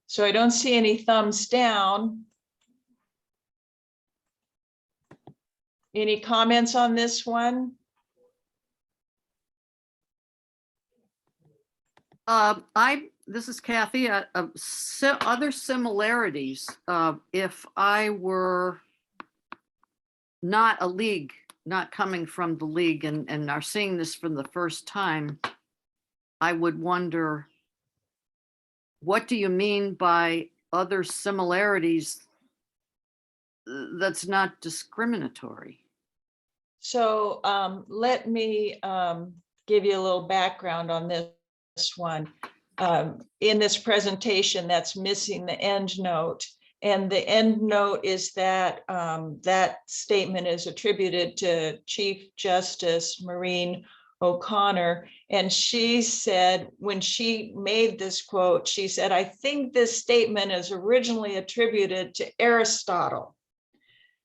So I don't see any thumbs down. Any comments on this one? This is Kathy. Other similarities. If I were not a league, not coming from the league and are seeing this for the first time, I would wonder, what do you mean by other similarities that's not discriminatory? So let me give you a little background on this one. In this presentation, that's missing the end note. And the end note is that that statement is attributed to Chief Justice Maureen O'Connor, and she said, when she made this quote, she said, "I think this statement is originally attributed to Aristotle.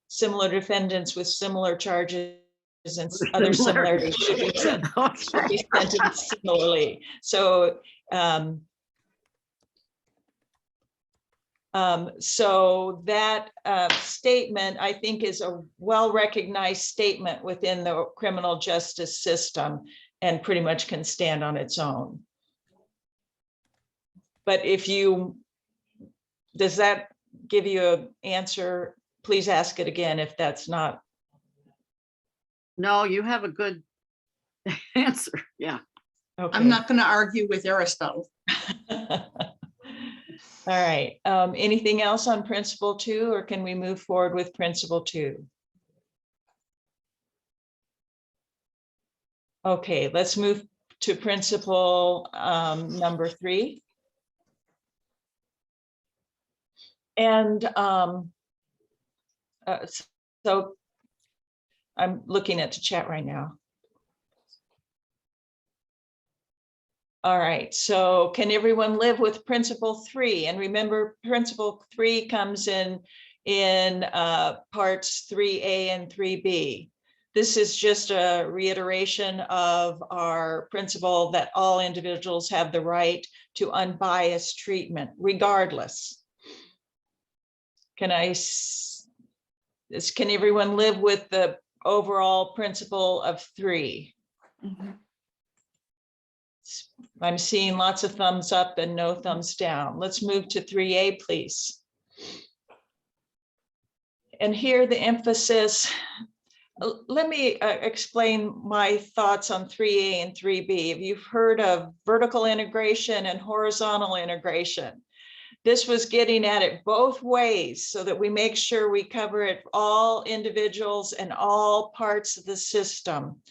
Similar defendants with similar charges and other similarities should be sentenced similarly." So so that statement, I think, is a well-recognized statement within the criminal justice system and pretty much can stand on its own. But does that give you an answer? Please ask it again if that's not. No, you have a good answer. Yeah. Okay. I'm not going to argue with Aristotle. All right. Anything else on principle 2, or can we move forward with principle 2? Okay, let's move to principle number 3. And so I'm looking at the chat right now. All right, so can everyone live with principle 3? And remember, principle 3 comes in parts 3A and 3B. This is just a reiteration of our principle that all individuals have the right to unbiased treatment, regardless. Can everyone live with the overall principle of 3? Mhm. I'm seeing lots of thumbs up and no thumbs down. Let's move to 3A, please. And here the emphasis, let me explain my thoughts on 3A and 3B. If you've heard of vertical integration and horizontal integration, this was getting at it both ways so that we make sure we cover it all individuals and all parts of the system.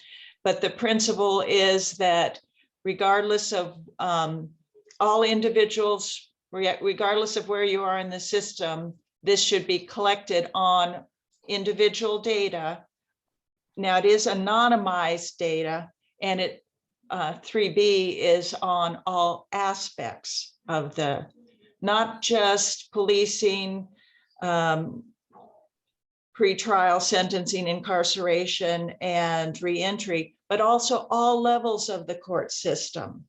But the principle is that regardless of all individuals, regardless of where you are in the system, this should be collected on individual data. Now it is anonymized data, and 3B is on all aspects of the, not just policing, pretrial sentencing, incarceration, and reentry, but also all levels of the court system.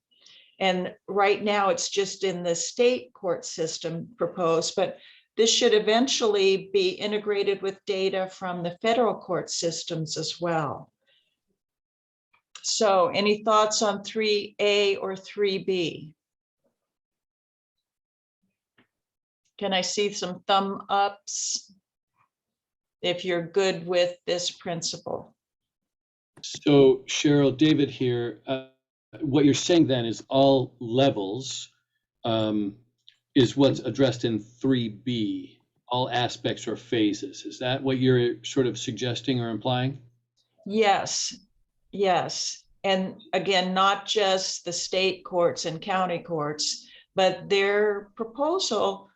And right now it's just in the state court system proposed, but this should eventually be integrated with data from the federal court systems as well. So any thoughts on 3A or 3B? Can I see some thumb ups if you're good with this principle? So Cheryl, David here, what you're saying then is all levels is what's addressed in 3B, all aspects or phases. Is that what you're sort of suggesting or implying? Yes, yes. And again, not just the state courts and county courts, but their proposal,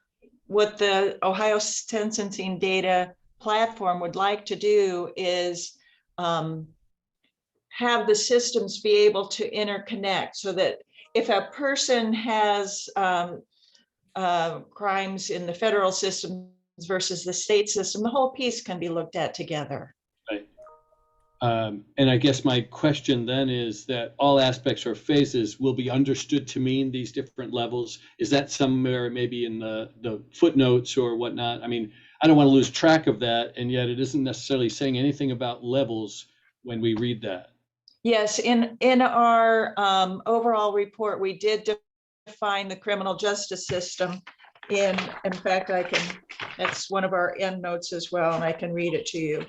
what the Ohio Sentencing Data Platform would like to do is have the systems be able to interconnect so that if a person has crimes in the federal system versus the state system, the whole piece can be looked at together. Right. And I guess my question then is that all aspects or phases will be understood to mean these different levels. Is that somewhere maybe in the footnotes or whatnot? I mean, I don't want to lose track of that, and yet it isn't necessarily saying anything about levels when we read that. Yes, in our overall report, we did define the criminal justice system. In fact, that's one of our end notes as well, and I can read it to you.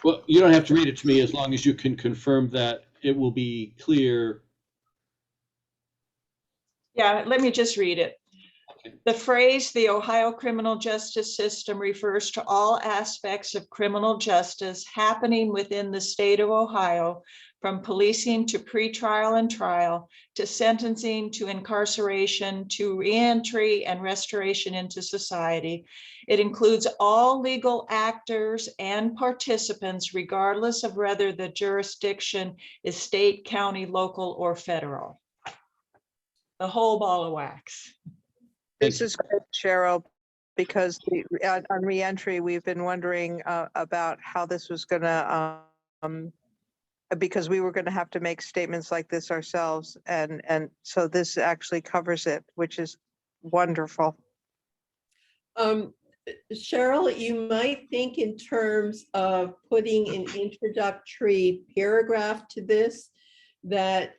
Well, you don't have to read it to me as long as you can confirm that it will be clear. Yeah, let me just read it. The phrase, the Ohio criminal justice system, refers to all aspects of criminal justice happening within the state of Ohio from policing to pretrial and trial, to sentencing, to incarceration, to reentry and restoration into society. It includes all legal actors and participants, regardless of whether the jurisdiction is state, county, local, or federal. The whole ball of wax. This is good, Cheryl, because on reentry, we've been wondering about how this was gonna, because we were gonna have to make statements like this ourselves. And so this actually covers it, which is wonderful. Cheryl, you might think in terms of putting an introductory paragraph to this that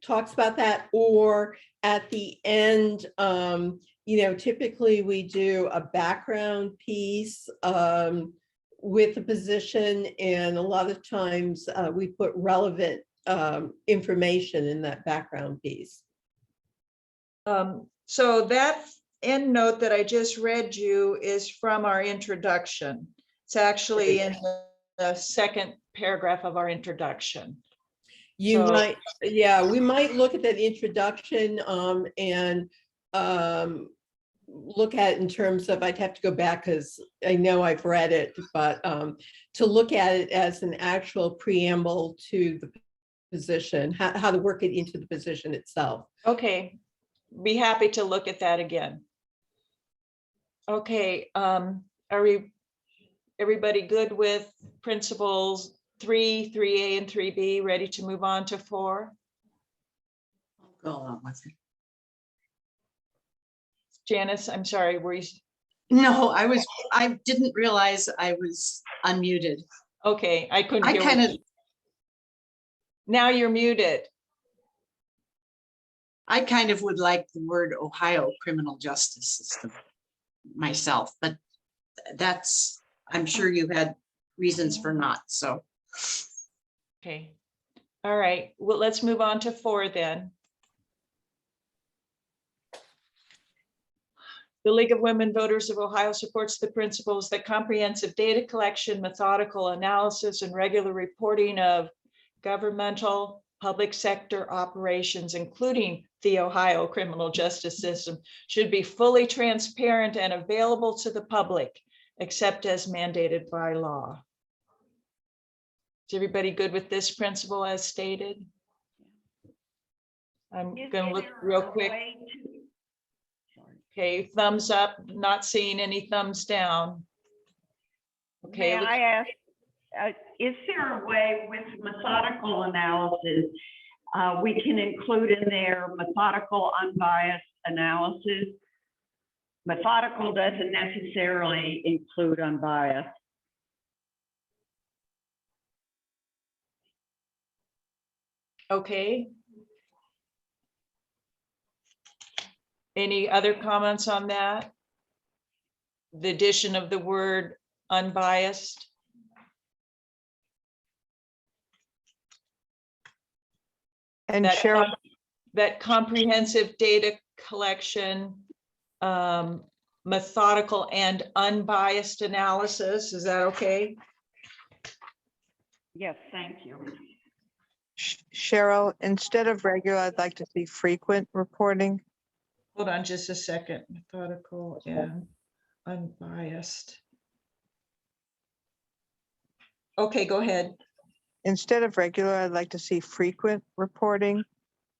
talks about that, or at the end, typically we do a background piece with the position, and a lot of times we put relevant information in that background piece. So that end note that I just read you is from our introduction. It's actually in the second paragraph of our introduction. You might, yeah, we might look at that introduction and look at it in terms of, I'd have to go back because I know I've read it, but to look at it as an actual preamble to the position, how to work it into the position itself. Okay, be happy to look at that again. Okay, are everybody good with principles 3, 3A, and 3B, ready to move on to 4? Go on with it. Janice, I'm sorry, were you? No, I didn't realize I was unmuted. Okay, I couldn't I hear. kind of, Now you're muted. I kind of would like the word Ohio criminal justice system myself, but that's, I'm sure you had reasons for not, so. Okay, all right, well, let's move on to 4 then. The League of Women Voters of Ohio supports the principles that comprehensive data collection, methodical analysis, and regular reporting of governmental public sector operations, including the Ohio criminal justice system, should be fully transparent and available to the public, except as mandated by law. Is everybody good with this principle as stated? I'm going to look real quick. Okay, thumbs up, not seeing any thumbs down. Okay. May I ask, is there a way with methodical analysis, we can include in there methodical unbiased analysis? Methodical doesn't necessarily include unbiased. Okay. Any other comments on that? The addition of the word unbiased. And Cheryl, that comprehensive data collection, methodical and unbiased analysis, is that okay? Yes, thank you. Cheryl, instead of regular, I'd like to see frequent reporting. Hold on just a second. Methodical and unbiased. Okay, go ahead. Instead of regular, I'd like to see frequent reporting.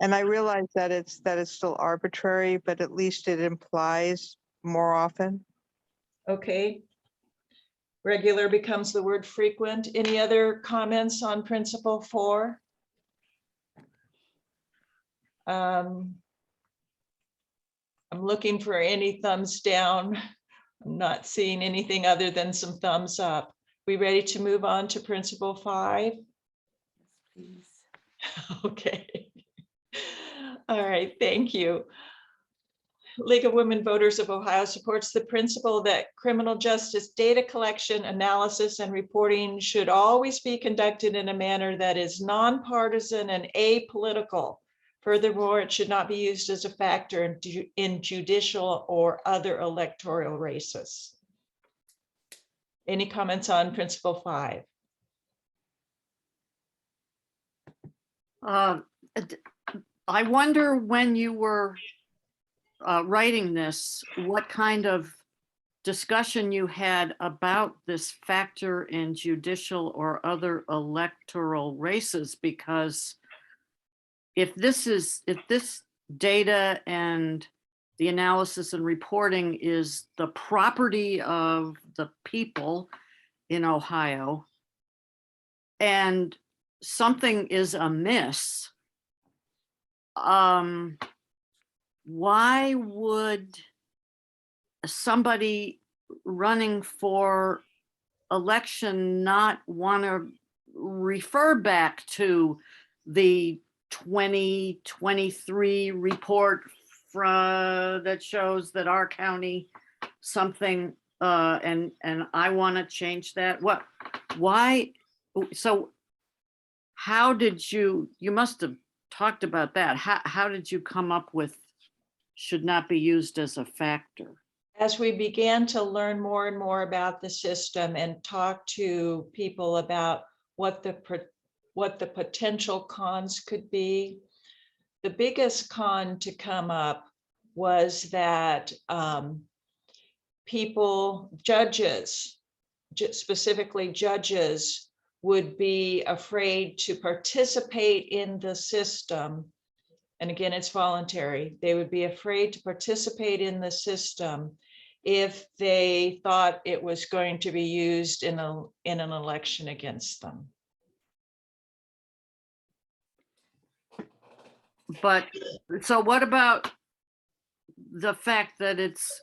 And I realize that it's still arbitrary, but at least it implies more often. Okay. Regular becomes the word frequent. Any other comments on principle 4? I'm looking for any thumbs down. I'm not seeing anything other than some thumbs up. We ready to move on to principle 5? Please. Okay. All right, thank you. League of Women Voters of Ohio supports the principle that criminal justice data collection, analysis, and reporting should always be conducted in a manner that is nonpartisan and apolitical. Furthermore, it should not be used as a factor in judicial or other electoral races. Any comments on principle 5? I wonder when you were writing this, what kind of discussion you had about this factor in judicial or other electoral races, because if this data and the analysis and reporting is the property of the people in Ohio, and something is amiss, why would somebody running for election not want to refer back to the 2023 report that shows that our county something, and I want to change that? Why? So how did you must have talked about that. How did you come up with should not be used as a factor? As we began to learn more and more about the system and talk to people about what the potential cons could be, the biggest con to come up was that judges, specifically judges, would be afraid to participate in the system. And again, it's voluntary. They would be afraid to participate in the system if they thought it was going to be used in an election against them. But so what about the fact that it's,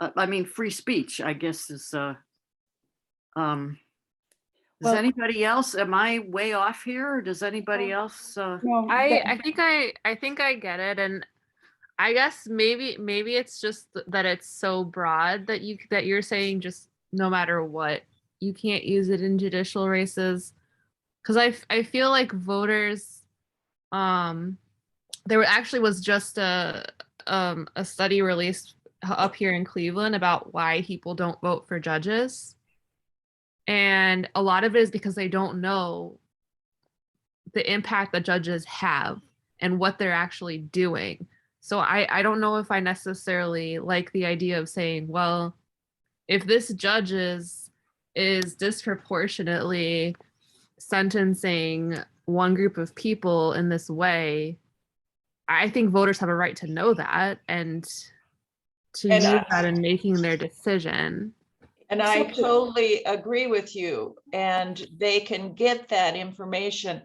I mean, free speech, I guess, is, does Well- anybody else, am I way off here? Or does anybody else? No, I think I get it, and I guess maybe it's just that it's so broad that you're saying just no matter what, you can't use it in judicial races. Because I feel like voters, there actually was just a study released up here in Cleveland about why people don't vote for judges. And a lot of it is because they don't know the impact that judges have and what they're actually doing. So I don't know if I necessarily like the idea of saying, well, if this judge is disproportionately sentencing one group of people in this way, I think voters have a right to know that and to use that in making their decision. And I totally agree with you, and they can get that information.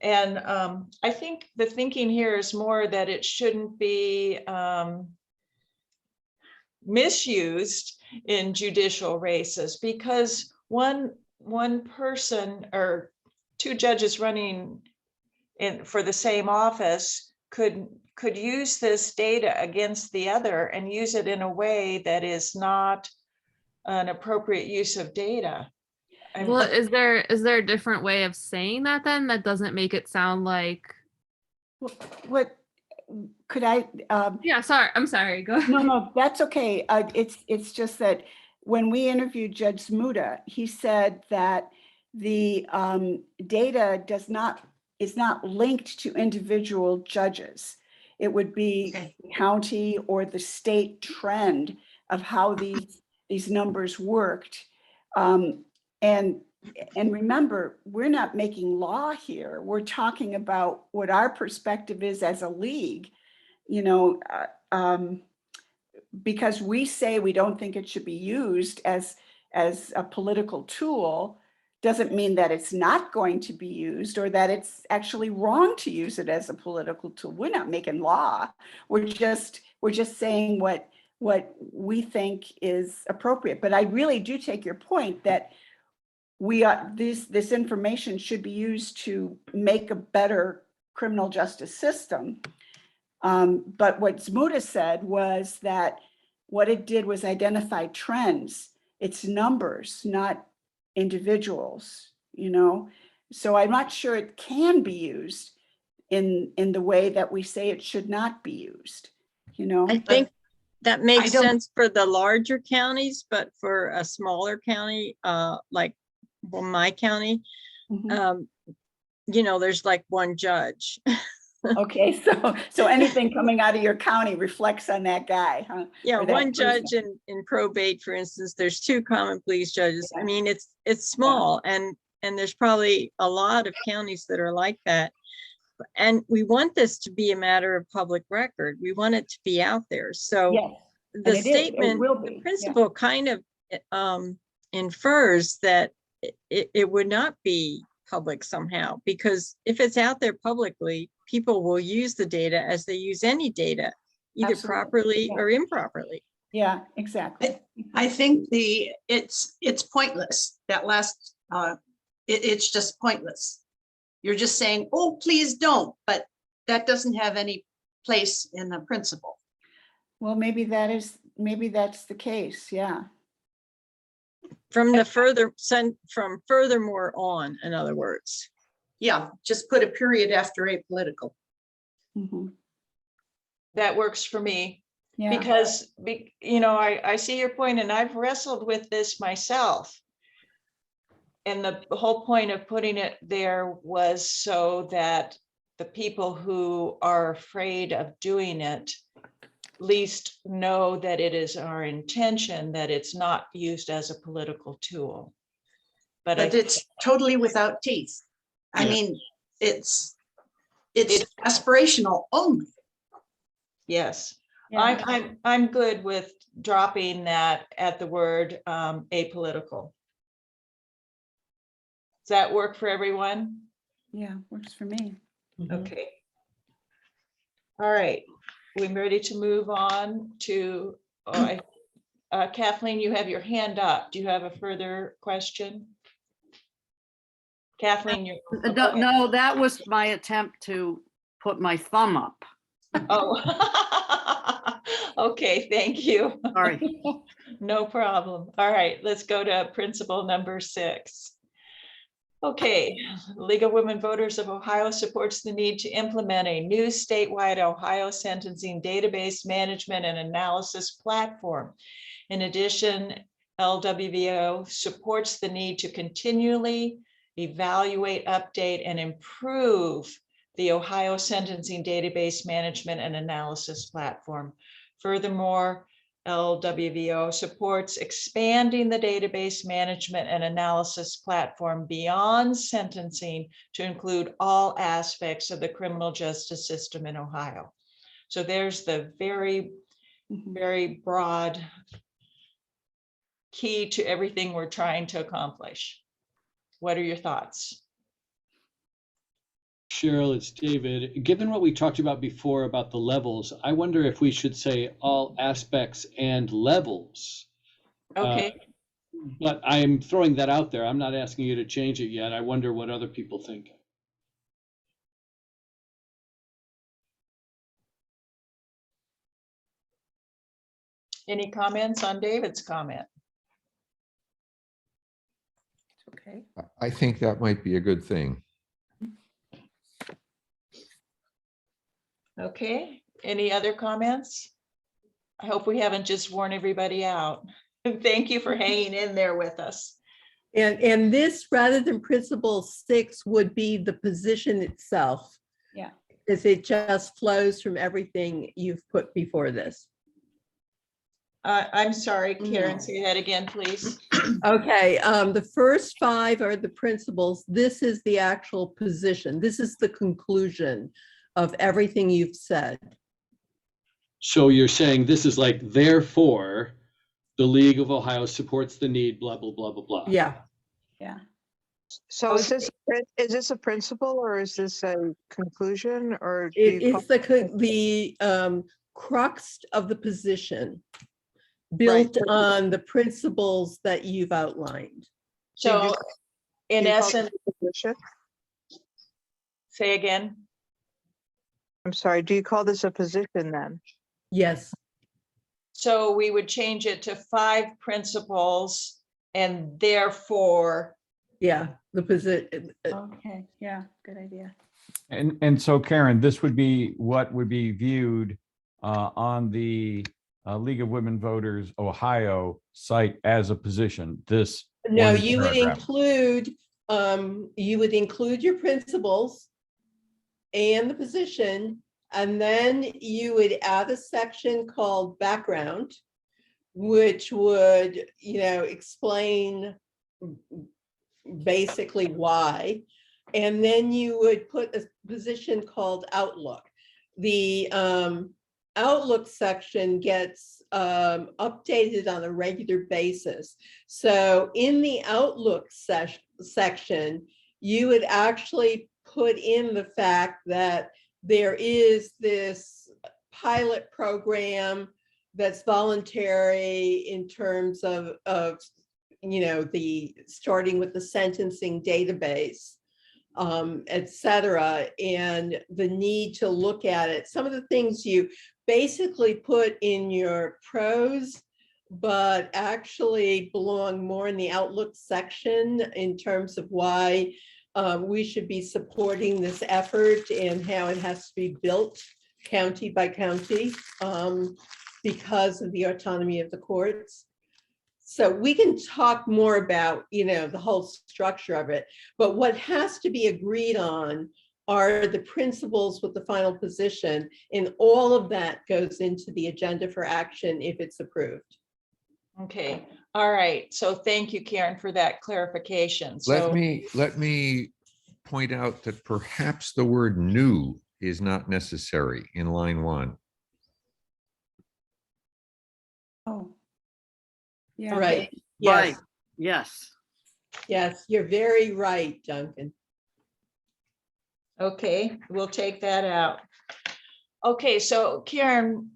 And I think the thinking here is more that it shouldn't be misused in judicial races, because one person or two judges running for the same office could use this data against the other and use it in a way that is not an appropriate use of data. Well, is there a different way of saying that then that doesn't make it sound like? what could I? Yeah, sorry. I'm sorry. Go ahead. No, that's okay. It's just that when we interviewed Judge Zmuda, he said that the data is not linked to individual judges. It would be county or the state trend of how these numbers worked. And remember, we're not making law here. We're talking about what our perspective is as a league, because we say we don't think it should be used as a political tool, doesn't mean that it's not going to be used or that it's actually wrong to use it as a political tool. We're not making law. We're just saying what we think is appropriate. But I really do take your point that this information should be used to make a better criminal justice system. But what Zmuda said was that what it did was identify trends. It's numbers, not individuals, So I'm not sure it can be used in the way that we say it should not be used, I think that makes sense for the larger counties, but for a smaller county, like my county, there's like one judge. Okay, so anything coming out of your county reflects on that guy, huh? Yeah, Or that one judge person. in probate, for instance, there's 2 common pleas judges. I Yeah. mean, it's small, and there's probably a lot of counties that are like that. And we want this to be a matter of public record. We want it to be out there. So Yes, the and it is, it statement, will the be, yeah. principle kind of infers that it would not be public somehow, because if it's out there publicly, people will use the data as they use any data, either Absolutely, properly yeah. or improperly. Yeah, exactly. I think it's pointless. That last, it's just pointless. You're just saying, oh, please don't, but that doesn't have any place in the principle. Well, maybe that's the case, yeah. From furthermore on, in other words. Yeah, just put a period after apolitical. Mhm. That works for me. Yeah. Because, I see your point, and I've wrestled with this myself. And the whole point of putting it there was so that the people who are afraid of doing it at least know that it is our intention, that it's not used as a political tool. But it's totally without teeth. I Yeah. mean, it's aspirational only. Yes, Yeah. I'm good with dropping that at the word apolitical. Does that work for everyone? Yeah, works for me. Okay. All right, we're ready to move on to, Kathleen, you have your hand up. Do you have a further question? Kathleen, you're. No, that was my attempt to put my thumb up. Oh, okay, thank you. Sorry. No problem. All right, let's go to principle number 6. Okay, League of Women Voters of Ohio supports the need to implement a new statewide Ohio sentencing database management and analysis platform. In addition, LWVO supports the need to continually evaluate, update, and improve the Ohio sentencing database management and analysis platform. Furthermore, LWVO supports expanding the database management and analysis platform beyond sentencing to include all aspects of the criminal justice system in Ohio. So there's the very, very broad key to everything we're trying to accomplish. What are your thoughts? Cheryl, it's David. Given what we talked about before about the levels, I wonder if we should say all aspects and levels. Okay. But I'm throwing that out there. I'm not asking you to change it yet. I wonder what other people think. Any comments on David's comment? Okay. I think that might be a good thing. Okay, any other comments? I hope we haven't just worn everybody out. Thank you for hanging in there with us. And this, rather than principle 6, would be the position itself. Yeah. Because it just flows from everything you've put before this. I'm sorry, Karen, say that again, please. Okay, the first 5 are the principles. This is the actual position. This is the conclusion of everything you've said. So you're saying this is like, therefore, the League of Ohio supports the need, blah, blah, blah, blah, blah. Yeah. Yeah. So is this a principle or is this a conclusion, or do you call It's the crux of the position built on the principles that you've outlined. So in essence, position? say again. I'm sorry, do you call this a position then? Yes. So we would change it to 5 principles and therefore. Yeah, the position. Okay, yeah, good idea. And so Karen, this would be what would be viewed on the League of Women Voters Ohio site as a position, this. No, one you would paragraph. include you would include your principals and the position, and then you would add a section called background, which would, explain basically why. And then you would put a position called outlook. The outlook section gets updated on a regular basis. So in the outlook section, you would actually put in the fact that there is this pilot program that's voluntary in terms of the starting with the sentencing database, et cetera, and the need to look at it. Some of the things you basically put in your pros, but actually belong more in the outlook section in terms of why we should be supporting this effort and how it has to be built county by county because of the autonomy of the courts. So we can talk more about, the whole structure of it, but what has to be agreed on are the principles with the final position, and all of that goes into the agenda for action if it's approved. Okay, all right. So thank you, Karen, for that clarification. Let So me point out that perhaps the word new is not necessary in line 1. Oh, Yeah. Right. Right. Yes. Yes. Yes, you're very right, Duncan. okay, we'll take that out. Okay, so Karen,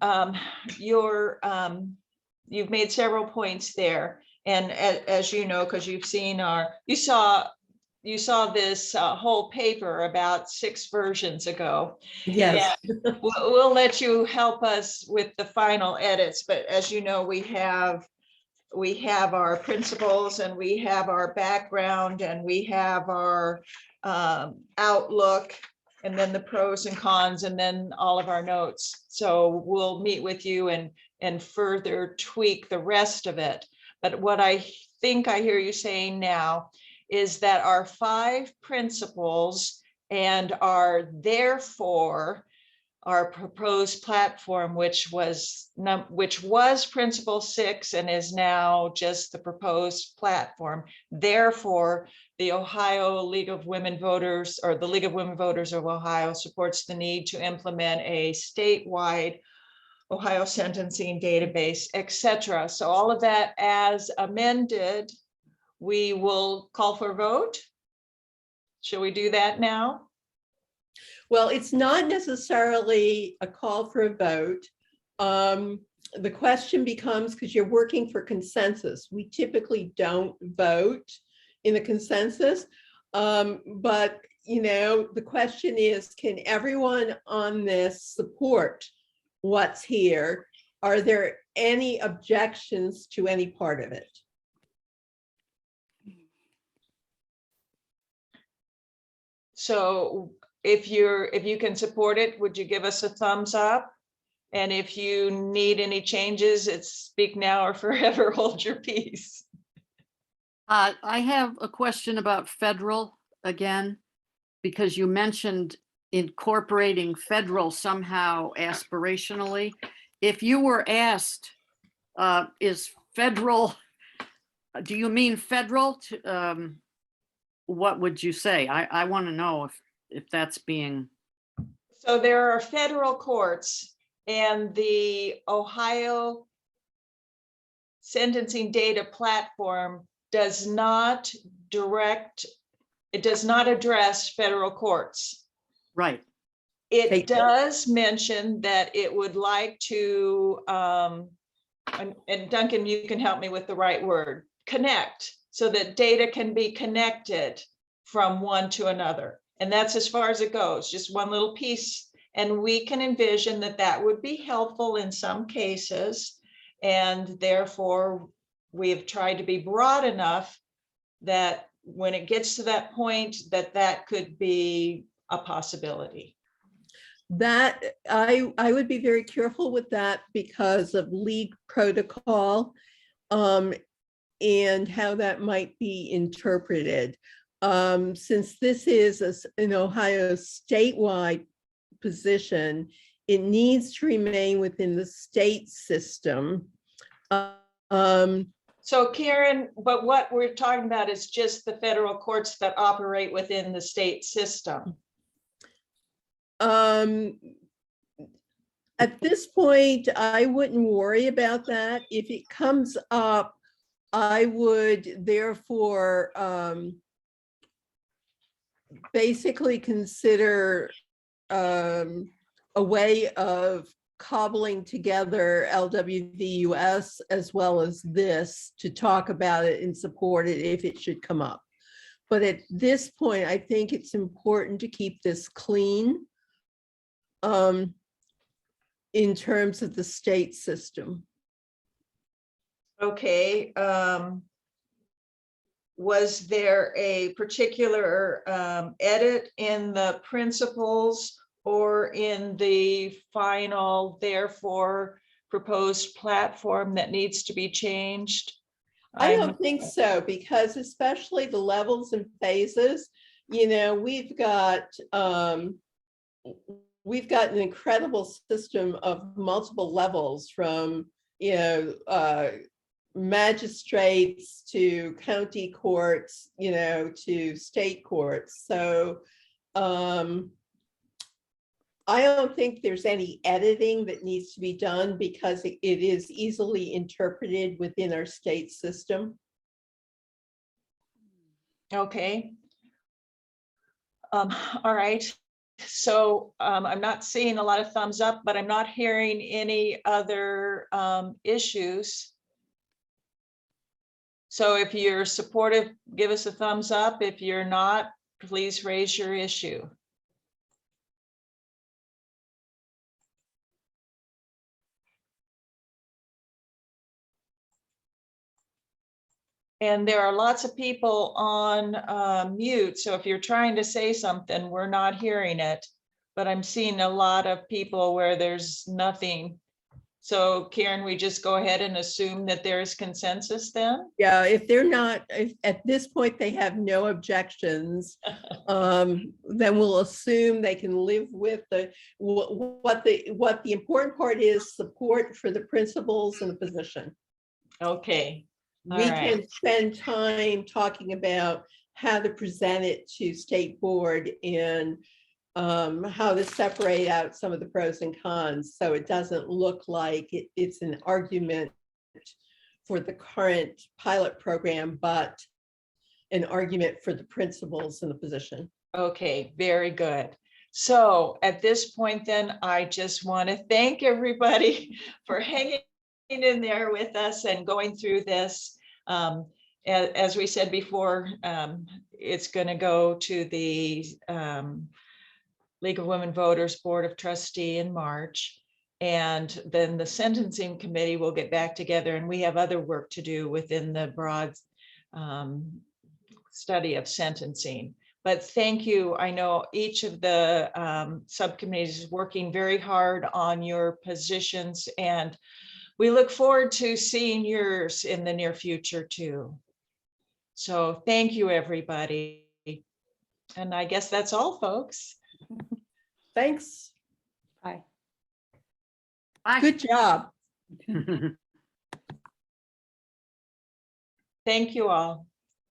you've made several points there. And as you know, because you've seen you saw this whole paper about 6 versions ago. Yes. And we'll let you help us with the final edits, but as you know, we have our principles, and we have our background, and we have our outlook, and then the pros and cons, and then all of our notes. So we'll meet with you and further tweak the rest of it. But what I think I hear you saying now is that our 5 principles and our therefore our proposed platform, which was principle 6 and is now just the proposed platform. Therefore, the Ohio League of Women Voters, or the League of Women Voters of Ohio, supports the need to implement a statewide Ohio sentencing database, etc. So all of that as amended, we will call for a vote. Shall we do that now? Well, it's not necessarily a call for a vote. The question becomes, because you're working for consensus, we typically don't vote in the consensus. But, the question is, can everyone on this support what's here? Are there any objections to any part of it? So if you can support it, would you give us a thumbs up? And if you need any changes, it's speak now or forever hold your peace. I have a question about federal again, because you mentioned incorporating federal somehow aspirationally. If you were asked, is federal, do you mean federal? What would you say? I want to know if that's being. So there are federal courts, and the Ohio sentencing data platform does not address federal courts. Right. It does mention that it would like to, and Duncan, you can help me with the right word, connect, so that data can be connected from one to another. And that's as far as it goes, just one little piece. And we can envision that that would be helpful in some cases. And therefore, we have tried to be broad enough that when it gets to that point, that could be a possibility. That I would be very careful with that because of league protocol and how that might be interpreted. since this is an Ohio statewide position, it needs to remain within the state system. So Karen, but what we're talking about is just the federal courts that operate within the state system. At this point, I wouldn't worry about that. If it comes up, I would therefore basically consider a way of cobbling together LWVUS as well as this to talk about it and support it if it should come up. But at this point, I think it's important to keep this clean in terms of the state system. Okay. Was there a particular edit in the principles or in the final, therefore, proposed platform that needs to be changed? I don't think so, because especially the levels and phases, you know, we've got an incredible system of multiple levels from, you know, magistrates to county courts, you know, to state courts. So I don't think there's any editing that needs to be done because it is easily interpreted within our state system. Okay. All right. So I'm not seeing a lot of thumbs up, but I'm not hearing any other issues. So if you're supportive, give us a thumbs up. If you're not, please raise your issue. And there are lots of people on mute. So if you're trying to say something, we're not hearing it. But I'm seeing a lot of people where there's nothing. So Karen, we just go ahead and assume that there's consensus then? Yeah, if they're not, if at this point they have no objections, then we'll assume they can live with what the important part is support for the principles and the position. Okay. We can spend time talking about how to present it to state board and how to separate out some of the pros and cons. So it doesn't look like it's an argument for the current pilot program, but an argument for the principles and the position. Okay, very good. So at this point, then I just want to thank everybody for hanging in there with us and going through this. As we said before, it's going to go to the League of Women Voters Board of Trustee in March. And then the sentencing committee will get back together, and we have other work to do within the broad study of sentencing. But thank you. I know each of the subcommittees is working very hard on your positions, and we look forward to seeing yours in the near future too. So thank you, everybody. And I guess that's all, folks. Thanks. Bye. Good job. Thank you all.